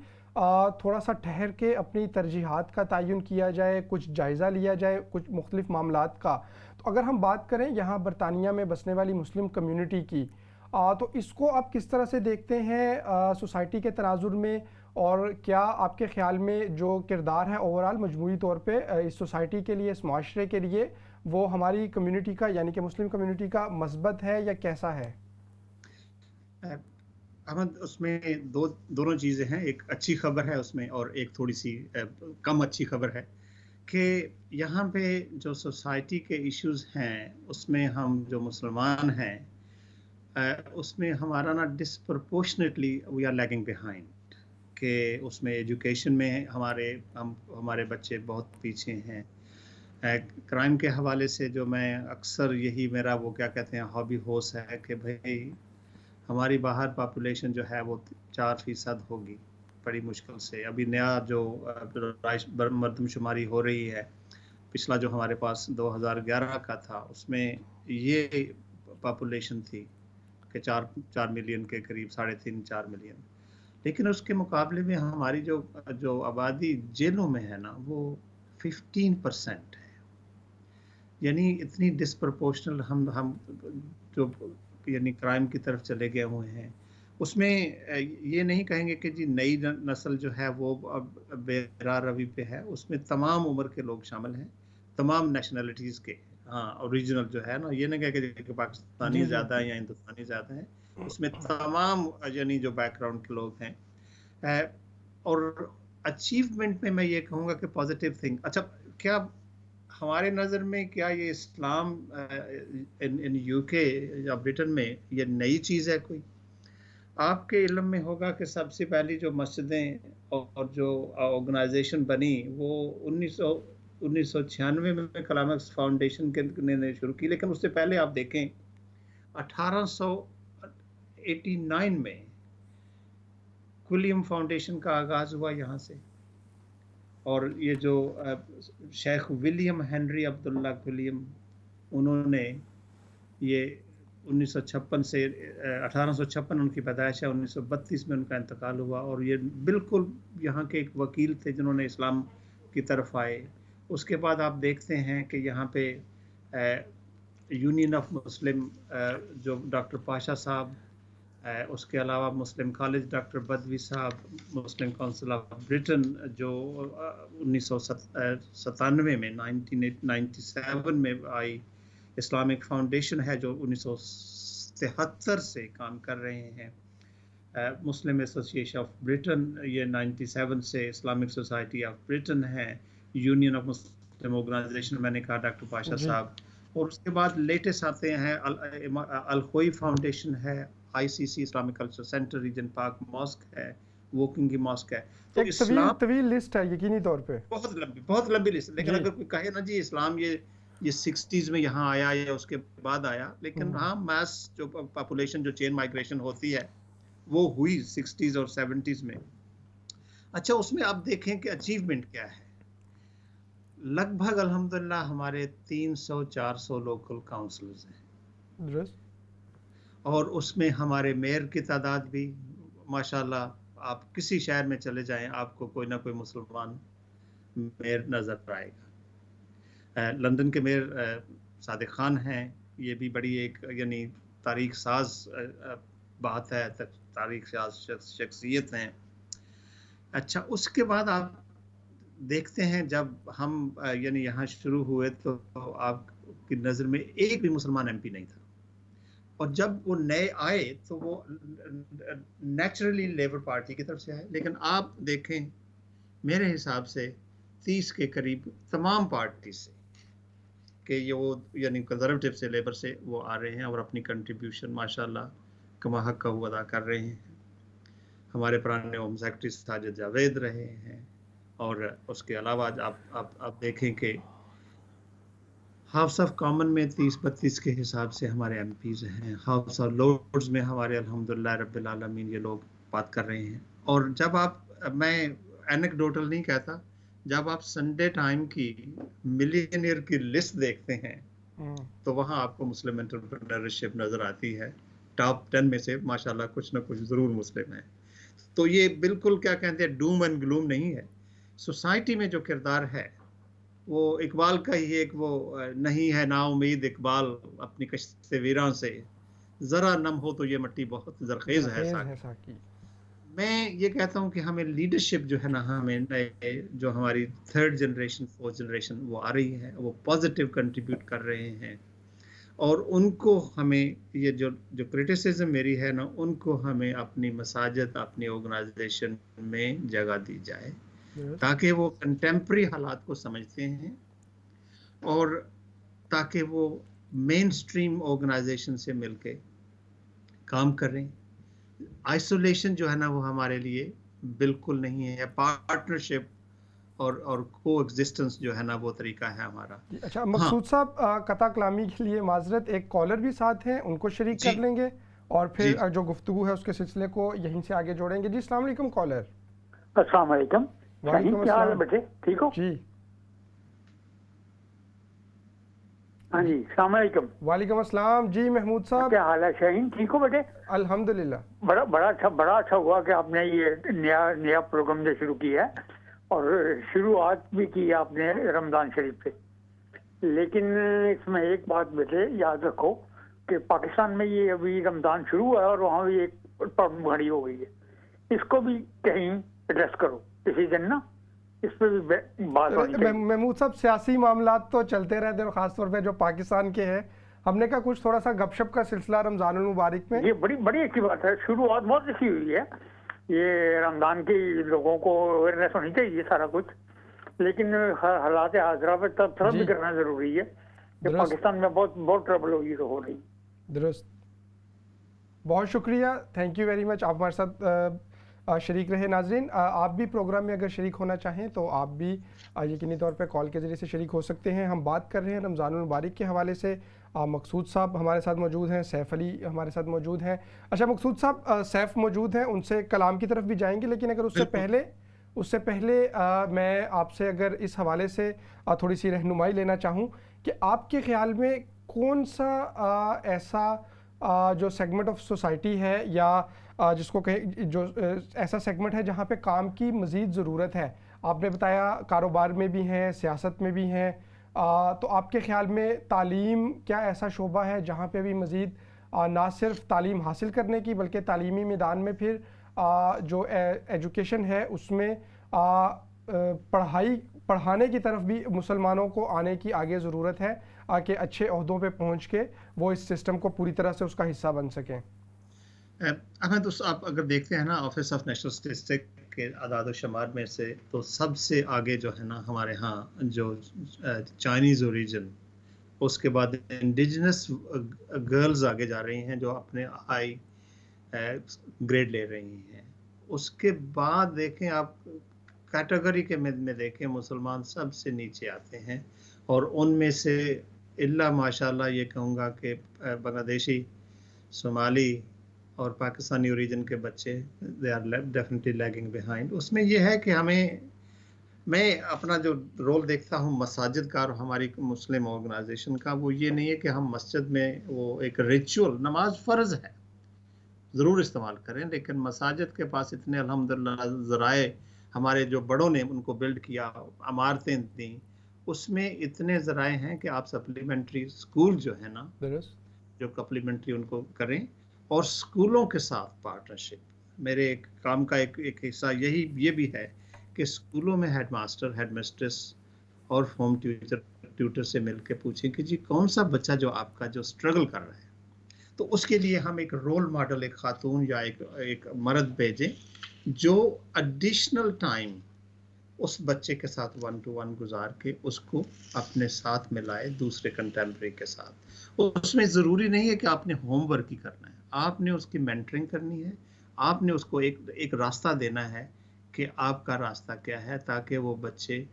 تھوڑا سا ٹھہر کے اپنی ترجیحات کا تعین کیا جائے، کچھ جائزہ لیا جائے کچھ مختلف معاملات کا. تو اگر ہم بات کریں یہاں برطانیہ میں بسنے والی مسلم کمیونٹی کی، تو اس کو آپ کس طرح سے دیکھتے ہیں سوسائٹی کے تناظر میں، اور کیا آپ کے خیال میں جو کردار ہے اوورال مجموعی طور پہ اس سوسائٹی کے لیے، اس معاشرے کے لیے، وہ ہماری کمیونٹی کا یعنی کہ مسلم کمیونٹی کا مثبت ہے یا کیسا ہے؟ احمد، اس میں دونوں چیزیں ہیں. ایک اچھی خبر ہے اس میں، اور ایک تھوڑی سی کم اچھی خبر ہے کہ یہاں پہ جو سوسائٹی کے ایشوز ہیں اس میں ہم جو مسلمان ہیں اس میں ہمارا نا disproportionately we are lagging behind. کہ اس میں ایجوکیشن میں ہمارے بچے بہت پیچھے ہیں. کرائم کے حوالے سے جو میں اکثر یہی میرا وہ کیا کہتے ہیں ہابی ہوس ہے کہ بھائی ہماری باہر پاپولیشن جو ہے وہ 4% ہوگی بڑی مشکل سے. ابھی نیا جو مردم شماری ہو رہی ہے، پچھلا جو ہمارے پاس 2011 کا تھا، اس میں یہ پاپولیشن تھی کہ 4 ملین کے قریب، 3.5-4 ملین. لیکن اس کے مقابلے میں ہماری جو آبادی جیلوں میں ہے نا وہ 15% ہے. یعنی اتنی ڈسپرپورشنل ہم جو یعنی کرائم کی طرف چلے گئے ہوئے ہیں. اس میں یہ نہیں کہیں گے کہ جی نئی نسل جو ہے وہ بے راہ روی پہ ہے. اس میں تمام عمر کے لوگ شامل ہیں، تمام نیشنلٹیز کے. ہاں، اوریجنل جو ہے نا، یہ نہیں کہ پاکستانی زیادہ ہیں یا ہندوستانی زیادہ ہیں. اس میں تمام یعنی جو بیک گراؤنڈ کے لوگ ہیں. اور اچیومنٹ میں یہ کہوں گا کہ پازیٹیو تھنگ. اچھا، کیا ہمارے نظر میں کیا یہ اسلام ان UK یا برٹن میں یہ نئی چیز ہے کوئی؟ آپ کے علم میں ہوگا کہ سب سے پہلی جو مسجدیں اور جو آرگنائزیشن بنی وہ 1996 میں کلامکس فاؤنڈیشن نے شروع کی. لیکن اس سے پہلے آپ دیکھیں 1889 میں کولیم فاؤنڈیشن کا آغاز ہوا یہاں سے. اور یہ جو شیخ ولیم ہنری عبداللہ کولیم، انہوں نے یہ 1956 سے 1856 ان کی پیدائش ہے، 1932 میں ان کا انتقال ہوا. اور یہ بالکل یہاں کے ایک وکیل تھے جنہوں نے اسلام کی طرف آئے. اس کے بعد آپ دیکھتے ہیں کہ یہاں پہ یونین آف مسلم جو ڈاکٹر پاشا صاحب، اس کے علاوہ مسلم کالج ڈاکٹر بدوی صاحب، مسلم کونسل آف برٹن جو 1997 میں 1997 میں آئی، اسلامک فاؤنڈیشن ہے جو 1973 سے کام کر رہے ہیں، مسلم ایسوسیشن آف برٹن یہ 97 سے، اسلامک سوسائٹی آف برٹن ہے، یونین آف مسلم آرگنائزیشن میں نے کہا ڈاکٹر پاشا صاحب. اور اس کے بعد لیٹسٹ آتے ہیں الخوئی فاؤنڈیشن ہے، ICC Islamic culture centre, Regent Park mosque ہے، ووکنگ کی ماسک ہے. تو اسلام طویل لسٹ ہے یقینی طور پہ، بہت لمبی لسٹ. لیکن اگر کوئی کہے نا جی اسلام یہ 60s میں یہاں آیا یا اس کے بعد آیا، لیکن ہاں میس جو پاپولیشن جو چین مائگریشن ہوتی ہے وہ ہوئی 60s اور 70s میں. اچھا، اس میں آپ دیکھیں کہ اچیومنٹ کیا ہے. لگ بھگ الحمدللہ ہمارے 300-400 لوکل کاؤنسلرز ہیں درست. اور اس میں ہمارے میئر کی تعداد بھی ماشاءاللہ، آپ کسی شہر میں چلے جائیں آپ کو کوئی نہ کوئی مسلمان میئر نظر آئے گا. لندن کے میئر صادق خان ہیں، یہ بھی بڑی ایک یعنی تاریخ ساز بات ہے، تاریخ ساز شخصیت ہیں. اچھا، اس کے بعد آپ دیکھتے ہیں جب ہم یعنی یہاں شروع ہوئے تو آپ کی نظر میں ایک بھی مسلمان ایم پی نہیں تھا، اور جب وہ نئے آئے تو وہ نیچرلی لیبر پارٹی کی طرف سے آئے. لیکن آپ دیکھیں میرے حساب سے 30 کے قریب تمام پارٹی سے کہ یہ وہ یعنی کنزرویٹو سے، لیبر سے وہ آ رہے ہیں اور اپنی کنٹریبیوشن ماشاءاللہ کما حق کا ادا کر رہے ہیں. ہمارے پرانے ہوم سیکرٹری ساجد جاوید رہے ہیں، اور اس کے علاوہ آپ دیکھیں کہ ہاؤس آف کامن میں 30-32 کے حساب سے ہمارے ایم پیز ہیں. ہاؤس آف لارڈز میں ہمارے الحمدللہ رب العالمین یہ لوگ بات کر رہے ہیں. اور جب میں اینیکڈوٹل نہیں کہتا، جب آپ سنڈے ٹائم کی ملینئر کی لسٹ دیکھتے ہیں تو وہاں آپ کو مسلم انٹرپرینورشپ نظر آتی ہے. ٹاپ 10 میں سے ماشاءاللہ کچھ نہ کچھ ضرور مسلم ہیں. تو یہ بالکل کیا کہتے ہیں ڈوم اینڈ گلوم نہیں ہے. سوسائٹی میں جو کردار ہے وہ اقبال کا ہی ایک وہ نہیں ہے نا امید اقبال اپنی کشت ویراں سے، ذرا نم ہو تو یہ مٹی بہت زرخیز ہے ساکی. میں یہ کہتا ہوں کہ ہمیں لیڈرشپ جو ہے نا، ہمیں جو ہماری 3rd جنریشن 4th جنریشن وہ آ رہی ہے، وہ پازیٹیو کنٹریبیوٹ کر رہے ہیں، اور ان کو ہمیں یہ جو کرٹیسزم میری ہے نا، ان کو ہمیں اپنی مساجد، اپنی آرگنائزیشن میں جگہ دی جائے تاکہ وہ کنٹمپری حالات کو سمجھتے ہیں، اور تاکہ وہ مین سٹریم آرگنائزیشن سے مل کے کام کریں. آئسولیشن جو ہے نا وہ ہمارے لیے بالکل نہیں ہے. پارٹنرشپ اور کو ایگزسٹنس جو ہے نا وہ طریقہ ہے ہمارا. اچھا مقصود صاحب، قطع کلامی کے لیے معذرت، ایک کالر بھی ساتھ ہیں، ان کو شریک کر لیں گے اور پھر جو گفتگو ہے اس کے سلسلے کو یہیں سے آگے جوڑیں گے. جی السلام علیکم کالر. السلام علیکم. وعلیکم کیا حال ہے السلام. بیٹے، ٹھیک ہو؟ جی ہاں جی، السلام علیکم. وعلیکم السلام. جی محمود صاحب، کیا حال ہے شاہین، ٹھیک ہو بیٹے؟ الحمدللہ. بڑا اچھا ہوا کہ آپ نے یہ نیا پروگرام جو شروع کیا ہے، اور شروعات بھی کی آپ نے رمضان شریف سے. لیکن اس میں ایک بات بیٹے یاد رکھو کہ پاکستان میں یہ ابھی رمضان شروع ہوا ہے اور وہاں بھی ایک پرابلم کھڑی ہو گئی ہے. اس کو بھی کہیں ایڈریس کرو کسی دن نا، اس پہ بھی بات ہونی چاہیے. محمود صاحب، سیاسی معاملات تو چلتے رہتے ہیں، خاص طور پہ جو پاکستان کے ہیں. ہم نے کہا کچھ تھوڑا سا گپ شپ کا سلسلہ رمضان المبارک میں. یہ بڑی اچھی بات ہے، شروعات بہت اچھی ہوئی ہے. یہ رمضان کی لوگوں کو اویئرنیس ہونی چاہیے سارا کچھ، لیکن حالات حاضرہ پہ تبصرہ بھی کرنا ضروری ہے کہ پاکستان میں بہت ٹربل ہو رہی. درست. بہت شکریہ، تھینک یو ویری مچ، آپ ہمارے ساتھ شریک رہے. ناظرین، آپ بھی پروگرام میں اگر شریک ہونا چاہیں تو آپ بھی یقینی طور پہ کال کے ذریعے سے شریک ہو سکتے ہیں. ہم بات کر رہے ہیں رمضان المبارک کے حوالے سے. مقصود صاحب ہمارے ساتھ موجود ہیں، سیف علی ہمارے ساتھ موجود ہیں. اچھا مقصود صاحب، سیف موجود ہیں، ان سے کلام کی طرف بھی جائیں گے، لیکن اگر اس سے پہلے میں آپ سے اگر اس حوالے سے تھوڑی سی رہنمائی لینا چاہوں کہ آپ کے خیال میں کون سا ایسا جو سیگمنٹ آف سوسائٹی ہے یا جس کو کہیں جو ایسا سیگمنٹ ہے جہاں پہ کام کی مزید ضرورت ہے. آپ نے بتایا کاروبار میں بھی ہیں، سیاست میں بھی ہیں، تو آپ کے خیال میں تعلیم کیا ایسا شعبہ ہے جہاں پہ بھی مزید نہ صرف تعلیم حاصل کرنے کی بلکہ تعلیمی میدان میں پھر جو ایجوکیشن ہے اس میں پڑھانے کی طرف بھی مسلمانوں کو آنے کی آگے ضرورت ہے کہ اچھے عہدوں پہ پہنچ کے وہ اس سسٹم کو پوری طرح سے اس کا حصہ بن سکیں؟ احمد، آپ اگر دیکھتے ہیں نا آفس آف نیشنل اسٹیٹسٹک کے اعداد و شمار میں سے، تو سب سے آگے جو ہے نا ہمارے ہاں جو چائنیز اوریجن، اس کے بعد انڈیجنس گرلز آگے جا رہی ہیں جو اپنے ہائی گریڈ لے رہی ہیں. اس کے بعد دیکھیں آپ کیٹیگری کے میں دیکھیں مسلمان سب سے نیچے آتے ہیں، اور ان میں سے اللہ ماشاءاللہ یہ کہوں گا کہ بنگلہ دیشی، صومالی اور پاکستانی اوریجن کے بچے they are definitely lagging behind. اس میں یہ ہے کہ ہمیں میں اپنا جو رول دیکھتا ہوں مساجد کا اور ہماری مسلم آرگنائزیشن کا، وہ یہ نہیں ہے کہ ہم مسجد میں وہ ایک ریچول، نماز فرض ہے ضرور استعمال کریں، لیکن مساجد کے پاس اتنے الحمدللہ ذرائع ہمارے جو بڑوں نے ان کو بلڈ کیا، عمارتیں دیں، اس میں اتنے ذرائع ہیں کہ آپ سپلیمنٹری سکول جو ہے نا، جو سپلیمنٹری ان کو کریں، اور سکولوں کے ساتھ پارٹنرشپ۔ میرے ایک کام کا ایک حصہ یہ بھی ہے کہ سکولوں میں ہیڈ ماسٹر، ہیڈ مسٹریس اور ہوم ٹیوٹر سے مل کے پوچھیں کہ جی کون سا بچہ جو آپ کا جو اسٹرگل کر رہا ہے، تو اس کے لیے ہم ایک رول ماڈل، ایک خاتون یا ایک مرد بھیجیں جو ایڈیشنل ٹائم اس بچے کے ساتھ 1 to 1 گزار کے اس کو اپنے ساتھ ملائے دوسرے کنٹمپریری کے ساتھ۔ اس میں ضروری نہیں ہے کہ آپ نے ہوم ورک ہی کرنا ہے، آپ نے اس کی مینٹرنگ کرنی ہے، آپ نے اس کو ایک راستہ دینا ہے کہ آپ کا راستہ کیا ہے، تاکہ وہ بچے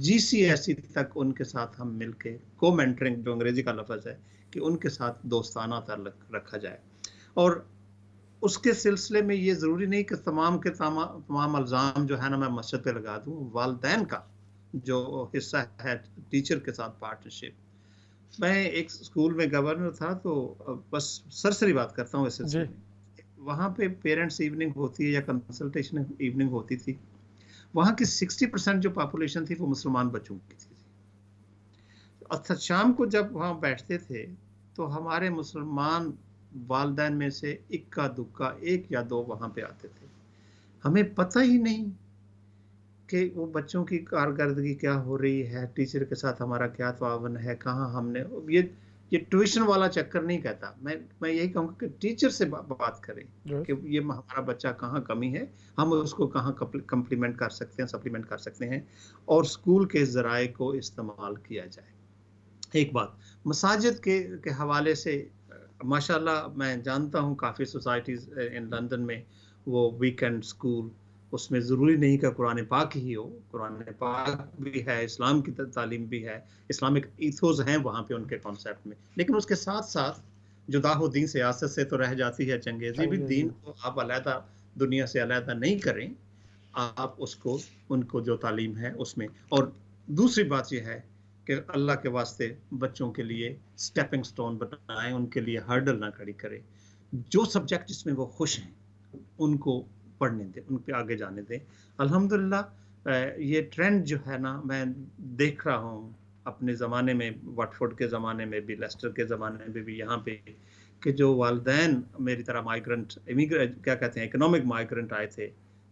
GCSE تک ان کے ساتھ ہم مل کے کو مینٹرنگ، جو انگریزی کا لفظ ہے، کہ ان کے ساتھ دوستانہ تعلق رکھا جائے۔ اور اس کے سلسلے میں یہ ضروری نہیں کہ تمام الزام جو ہے نا میں مسجد پہ لگا دوں، والدین کا جو حصہ ہے ٹیچر کے ساتھ پارٹنرشپ۔ میں ایک اسکول میں گورنر تھا، تو بس سرسری بات کرتا ہوں اس سلسلے میں، وہاں پہ پیرنٹس ایوننگ ہوتی ہے یا کنسلٹیشن ایوننگ ہوتی تھی، وہاں کی 60% جو پاپولیشن تھی وہ مسلمان بچوں کی تھی۔ اچھا، شام کو جب وہاں بیٹھتے تھے تو ہمارے مسلمان والدین میں سے اکا دکا 1 یا 2 وہاں پہ آتے تھے۔ ہمیں پتہ ہی نہیں کہ وہ بچوں کی کارکردگی کیا ہو رہی ہے، ٹیچر کے ساتھ ہمارا کیا تعاون ہے، کہاں ہم نے یہ ٹیوشن والا چکر نہیں کہتا، میں یہی کہوں گا کہ ٹیچر سے بات کریں کہ یہ ہمارا بچہ کہاں کمی ہے، ہم اس کو کہاں کمپلیمنٹ کر سکتے ہیں، سپلیمنٹ کر سکتے ہیں، اور اسکول کے ذرائع کو استعمال کیا جائے۔ ایک بات مساجد کے حوالے سے، ماشاءاللہ میں جانتا ہوں کافی سوسائٹیز ان لندن میں وہ ویکینڈ سکول، اس میں ضروری نہیں کہ قرآن پاک ہی ہو، قرآن پاک بھی ہے، اسلام کی تعلیم بھی ہے، اسلامک ایتھوز ہیں وہاں پہ ان کے کانسیپٹ میں، لیکن اس کے ساتھ ساتھ جدا ہو دین سیاست سے تو رہ جاتی ہے چنگیزی بھی، دین کو آپ علیحدہ دنیا سے علیحدہ نہیں کریں، آپ اس کو ان کو جو تعلیم ہے اس میں۔ اور دوسری بات یہ ہے کہ اللہ کے واسطے بچوں کے لیے سٹیپنگ سٹون بنائیں، ان کے لیے ہرڈل نہ کھڑی کریں، جو سبجیکٹ جس میں وہ خوش ہیں ان کو پڑھنے دیں، ان پہ آگے جانے دیں۔ الحمدللہ یہ ٹرینڈ جو ہے نا میں دیکھ رہا ہوں اپنے زمانے میں، واٹفورڈ کے زمانے میں بھی، لیسٹر کے زمانے میں بھی، یہاں پہ کہ جو والدین میری طرح مائیگرنٹ، کیا کہتے ہیں، اکنامک مائیگرنٹ آئے تھے،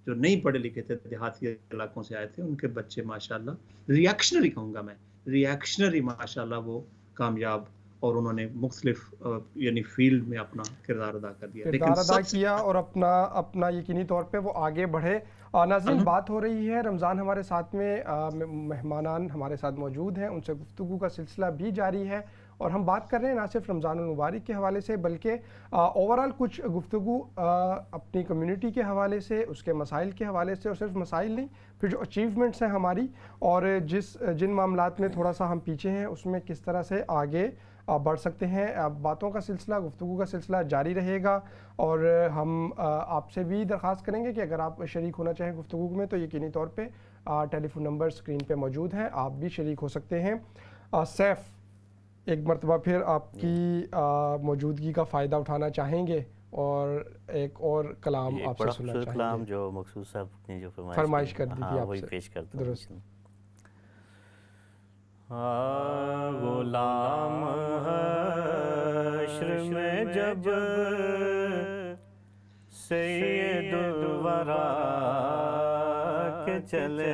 جو نہیں پڑھے لکھے تھے، دیہاتی علاقوں سے آئے تھے، ان کے بچے ماشاءاللہ ریئیکشنری کہوں گا میں، ریئیکشنری ماشاءاللہ وہ کامیاب، اور انہوں نے مختلف یعنی فیلڈ میں اپنا کردار ادا کر دیا، کردار ادا کیا اور اپنا یقینی طور پہ وہ آگے بڑھے۔ ناظرین، بات ہو رہی ہے رمضان ہمارے ساتھ میں، مہمانان ہمارے ساتھ موجود ہیں، ان سے گفتگو کا سلسلہ بھی جاری ہے، اور ہم بات کر رہے ہیں نہ صرف رمضان المبارک کے حوالے سے بلکہ اوورال کچھ گفتگو اپنی کمیونٹی کے حوالے سے، اس کے مسائل کے حوالے سے، اور صرف مسائل نہیں، پھر جو اچیومنٹس ہیں ہماری، اور جن معاملات میں تھوڑا سا ہم پیچھے ہیں اس میں کس طرح سے آگے بڑھ سکتے ہیں۔ باتوں کا سلسلہ، گفتگو کا سلسلہ جاری رہے گا، اور ہم آپ سے بھی درخواست کریں گے کہ اگر آپ شریک ہونا چاہیں گفتگو میں تو یقینی طور پہ ٹیلی فون نمبر اسکرین پہ موجود ہیں، آپ بھی شریک ہو سکتے ہیں۔ سیف، ایک مرتبہ پھر آپ کی موجودگی کا فائدہ اٹھانا چاہیں گے اور ایک اور کلام آپ سے سننا چاہیں گے۔ کلام جو مقصود صاحب نے جو فرمائش کر دی تھی آپ وہی سے، پیش کرتا ہوں۔ درست۔ غلام حشر میں جب سید الورا کے چلے،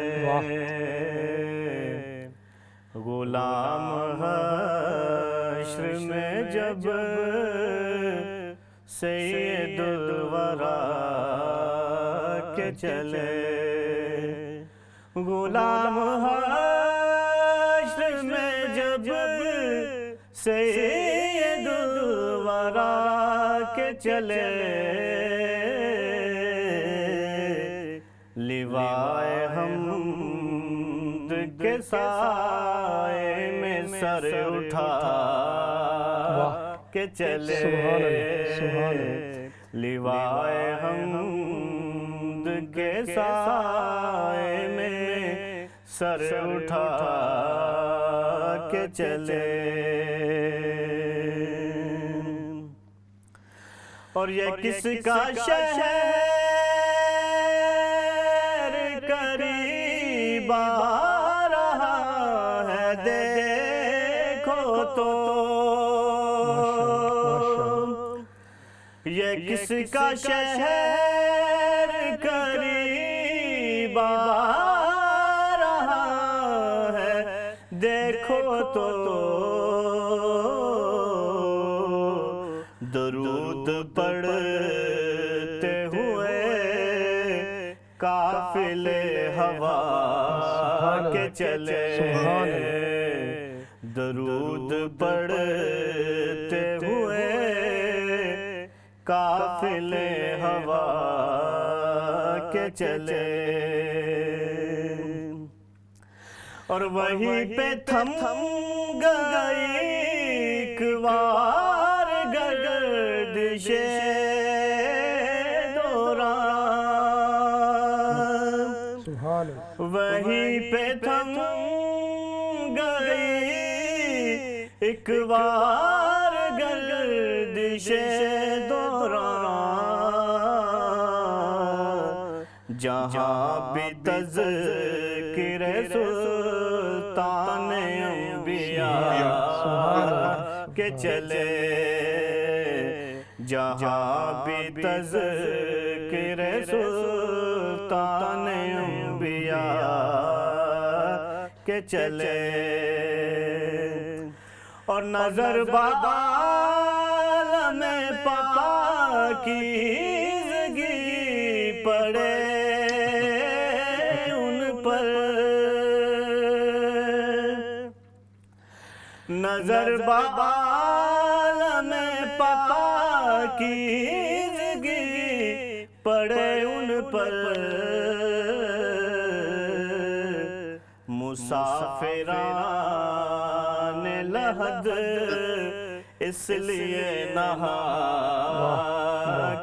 غلام حشر میں جب سید الورا کے چلے، غلام حشر میں جب سید الورا کے چلے، لیوائے حمد کے سائے میں سر اٹھا کے چلے، لیوائے حمد کے سائے میں سر اٹھا کے چلے، اور یہ کس کا شہر قریب آ رہا ہے دیکھو تو، یہ کس کا شہر قریب آ رہا ہے دیکھو تو، درود پڑھتے ہوئے قافلے ہوا کے چلے، درود پڑھتے ہوئے قافلے ہوا کے چلے، اور وہیں پہ تھم گئی ایک بار گردش دوران، وہیں پہ تھم گئی ایک بار گردش دوران، جہاں بھی تذکر سلطان انبیاء کے چلے، جہاں بھی تذکر سلطان انبیاء کے چلے، اور نظر بعالم پاکیزگی پڑے ان پر، نظر بعالم پاکیزگی پڑے ان پر، مسافران لحد اس لیے نہا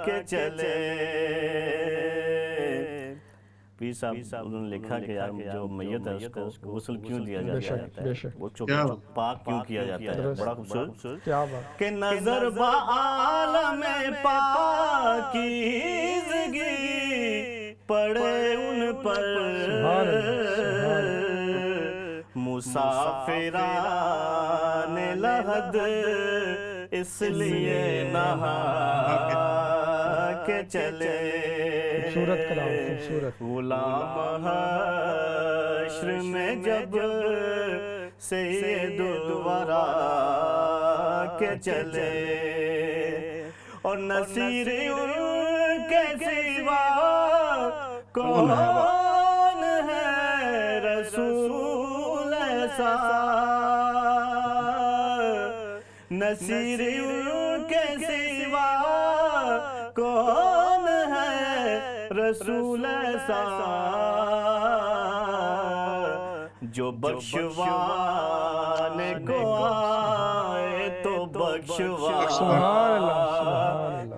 کے چلے۔ پیر صاحب انہوں نے لکھا کہ یار جو میت ہے اس کو غسل کیوں دیا جاتا ہے، وہ پاک کیوں کیا جاتا ہے، بڑا خوبصورت کہ نظر بعالم پاکیزگی پڑے ان پر، مسافران لحد اس لیے نہا کے چلے، خوبصورت کلام، خوبصورت۔ غلام حشر میں جب سید الورا کے چلے، اور نصیر ان کے سوا کون ہے رسول ایسا، نصیر ان کے سوا کون ہے رسول ایسا، جو بخشوانے کو آئے تو بخشوا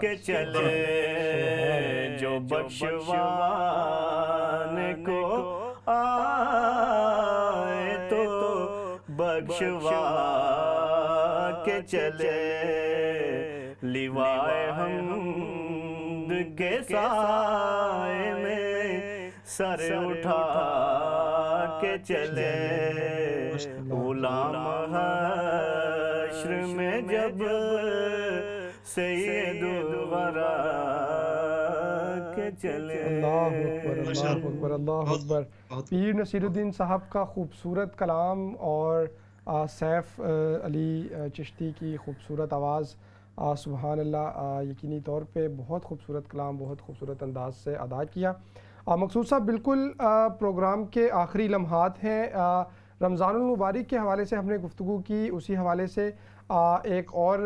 کے چلے، جو بخشوانے کو آئے تو بخشوا کے چلے، لیوائے حمد کے سائے میں سر اٹھا کے چلے، غلام حشر میں جب سید الورا کے چلے۔ اللہ اکبر، اللہ اکبر، اللہ اکبر۔ پیر نصیر الدین صاحب کا خوبصورت کلام اور سیف علی چشتی کی خوبصورت آواز، سبحان اللہ، یقینی طور پہ بہت خوبصورت کلام، بہت خوبصورت انداز سے ادا کیا۔ مقصود صاحب، بالکل پروگرام کے آخری لمحات ہیں، رمضان المبارک کے حوالے سے ہم نے گفتگو کی، اسی حوالے سے ایک اور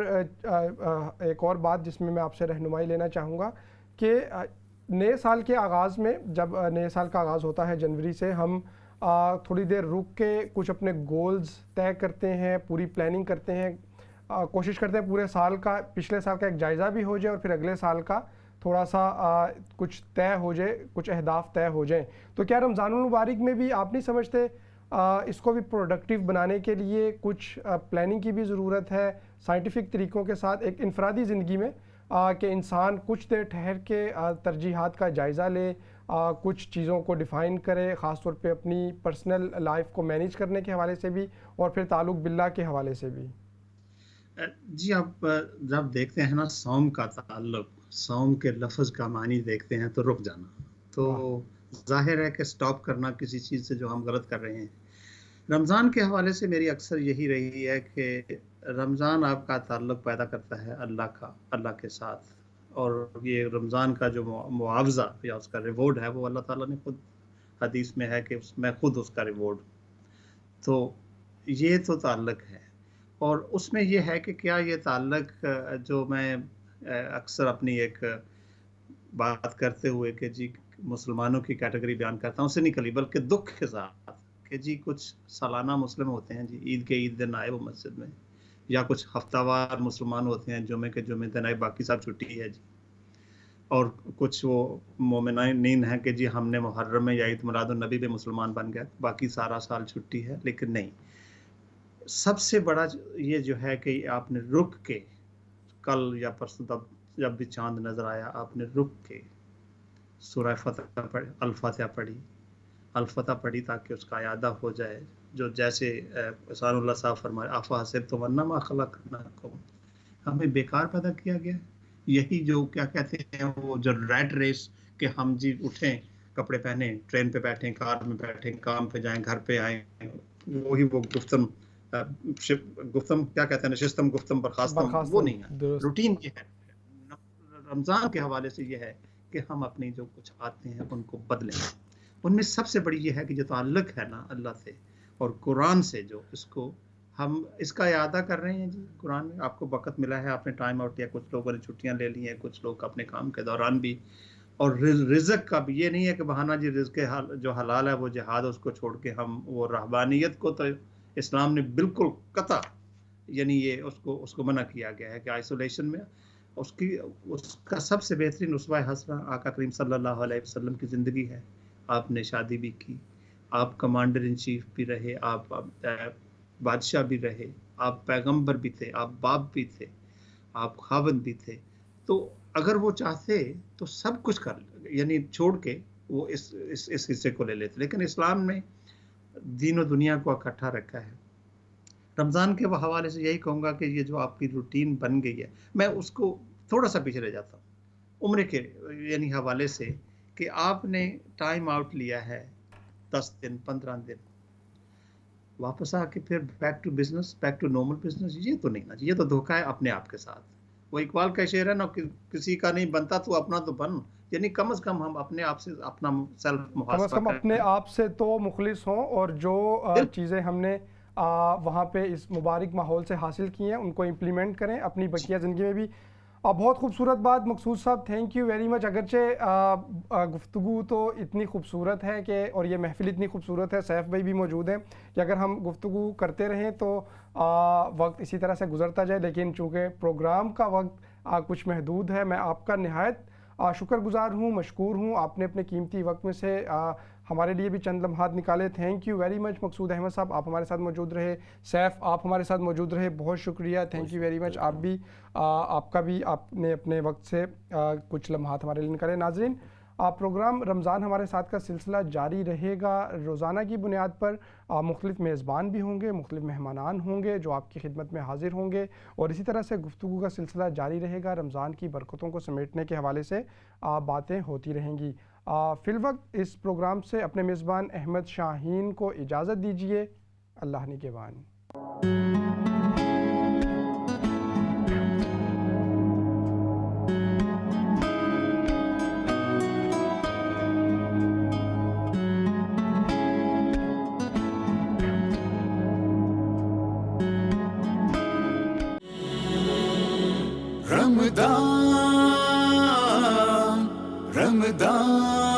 بات جس میں آپ سے رہنمائی لینا چاہوں گا کہ نئے سال کے آغاز میں، جب نئے سال کا آغاز ہوتا ہے جنوری سے، ہم تھوڑی دیر رک کے کچھ اپنے گولز طے کرتے ہیں، پوری پلاننگ کرتے ہیں، کوشش کرتے ہیں پورے سال کا، پچھلے سال کا ایک جائزہ بھی ہو جائے اور پھر اگلے سال کا تھوڑا سا کچھ طے ہو جائے, کچھ اہداف طے ہو جائیں, تو کیا رمضان المبارک میں بھی آپ نہیں سمجھتے اس کو بھی پروڈکٹیو بنانے کے لیے کچھ پلاننگ کی بھی ضرورت ہے, سائنٹیفک طریقوں کے ساتھ ایک انفرادی زندگی میں, کہ انسان کچھ دیر ٹھہر کے ترجیحات کا جائزہ لے, کچھ چیزوں کو ڈیفائن کرے, خاص طور پہ اپنی پرسنل لائف کو مینیج کرنے کے حوالے سے بھی اور پھر تعلق باللہ کے حوالے سے بھی؟ جی, آپ جب دیکھتے ہیں نا صوم کا تعلق, صوم کے لفظ کا معنی دیکھتے ہیں تو رک جانا, تو ظاہر ہے کہ سٹاپ کرنا کسی چیز سے جو ہم غلط کر رہے ہیں. رمضان کے حوالے سے میری اکثر یہی رہی ہے کہ رمضان آپ کا تعلق پیدا کرتا ہے اللہ کے ساتھ, اور یہ رمضان کا جو معاوضہ یا اس کا ریوارڈ ہے وہ اللہ تعالیٰ نے خود حدیث میں ہے کہ میں خود اس کا ریوارڈ, تو یہ تو تعلق ہے. اور اس میں یہ ہے کہ کیا یہ تعلق جو میں اکثر اپنی ایک بات کرتے ہوئے کہ جی مسلمانوں کی کیٹیگری بیان کرتا ہوں, اسے نہیں کلی بلکہ دکھ کے ساتھ کہ جی کچھ سالانہ مسلم ہوتے ہیں جی, عید کے عید دن آئے وہ مسجد میں, یا کچھ ہفتہ وار مسلمان ہوتے ہیں جمعے کے جمعے دن آئے, باقی سب چھٹی ہے جی, اور کچھ وہ مومنین ہیں کہ جی ہم نے محرم میں یا عید میلاد النبی میں مسلمان بن گئے, باقی سارا سال چھٹی ہے. لیکن نہیں, سب سے بڑا یہ جو ہے کہ آپ نے رک کے, کل یا پرسوں جب بھی چاند نظر آیا آپ نے رک کے سورہ فتح پڑھی, الفتح پڑھی تاکہ اس کا اعادہ ہو جائے, جو جیسے احسان اللہ صاحب فرمائے افحسبتم انما خلقناکم, ہمیں بیکار پیدا کیا گیا. یہی جو کیا کہتے ہیں وہ جو ریٹ ریس کہ ہم جی اٹھیں, کپڑے پہنیں, ٹرین پہ بیٹھیں, کار میں بیٹھیں, کام پہ جائیں, گھر پہ آئیں, وہی وہ گفتم کیا کہتے ہیں نشستم گفتم برخاستم, وہ نہیں ہے. روٹین یہ ہے. رمضان کے حوالے سے یہ ہے کہ ہم اپنی جو کچھ آتے ہیں ان کو بدلیں. ان میں سب سے بڑی یہ ہے کہ جو تعلق ہے نا اللہ سے اور قرآن سے, جو اس کو ہم اس کا اعادہ کر رہے ہیں جی. قرآن میں آپ کو وقت ملا ہے, آپ نے ٹائم آؤٹ کیا, کچھ لوگوں نے چھٹیاں لے لی ہیں, کچھ لوگ اپنے کام کے دوران بھی, اور رزق کا بھی یہ نہیں ہے کہ بہانہ جی رزق جو حلال ہے وہ جہاد, اس کو چھوڑ کے ہم وہ رہبانیت کو, تو اسلام نے بالکل قطع یعنی یہ اس کو منع کیا گیا ہے کہ آئسولیشن میں. اس کا سب سے بہترین اسوہ حسنہ آقا کریم صلی اللہ علیہ وسلم کی زندگی ہے. آپ نے شادی بھی کی, آپ کمانڈر ان چیف بھی رہے, آپ بادشاہ بھی رہے, آپ پیغمبر بھی تھے, آپ باپ بھی تھے, آپ خاوند بھی تھے. تو اگر وہ چاہتے تو سب کچھ کر یعنی چھوڑ کے وہ اس حصے کو لے لیتے. لیکن اسلام نے دین و دنیا کو اکٹھا رکھا ہے. رمضان کے حوالے سے یہی کہوں گا کہ یہ جو آپ کی روٹین بن گئی ہے, میں اس کو تھوڑا سا پیچھے رہ جاتا ہوں عمرے کے یعنی حوالے سے, کہ آپ نے ٹائم آؤٹ لیا ہے 10 دن 15 دن, واپس آ کے پھر back to business, back to normal business, یہ تو نہیں نا, یہ تو دھوکہ ہے اپنے آپ کے ساتھ. وہ اقبال کا شعر ہے نا, کسی کا نہیں بنتا تو اپنا تو بن, یعنی کم از کم ہم اپنے آپ سے اپنا سیلف محاسبہ کم از کم اپنے آپ سے تو مخلص ہوں, اور جو چیزیں ہم نے وہاں پہ اس مبارک ماحول سے حاصل کی ہیں ان کو امپلیمنٹ کریں اپنی بقیہ زندگی میں بھی. بہت خوبصورت بات مقصود صاحب, تھینک یو ویری مچ. اگرچہ گفتگو تو اتنی خوبصورت ہے کہ, اور یہ محفل اتنی خوبصورت ہے, سیف بھائی بھی موجود ہیں, کہ اگر ہم گفتگو کرتے رہیں تو وقت اسی طرح سے گزرتا جائے, لیکن چونکہ پروگرام کا وقت کچھ محدود ہے. میں آپ کا نہایت شکر گزار ہوں, مشکور ہوں, آپ نے اپنے قیمتی وقت میں سے ہمارے لیے بھی چند لمحات نکالے. Thank you very much. Maqsood Ahmed صاحب آپ ہمارے ساتھ موجود رہے, سیف آپ ہمارے ساتھ موجود رہے, بہت شکریہ, تھینک یو ویری مچ. آپ کا بھی آپ نے اپنے وقت سے کچھ لمحات ہمارے لیے نکالے. ناظرین, پروگرام رمضان ہمارے ساتھ کا سلسلہ جاری رہے گا. روزانہ کی بنیاد پر مختلف میزبان بھی ہوں گے, مختلف مہمانان ہوں گے جو آپ کی خدمت میں حاضر ہوں گے, اور اسی طرح سے گفتگو کا سلسلہ جاری رہے گا. رمضان کی برکتوں کو سمیٹنے کے حوالے سے باتیں ہوتی رہیں گی. فی الوقت اس پروگرام سے اپنے میزبان احمد شاہین کو اجازت دیجیے. اللہ نگہبان. رمضان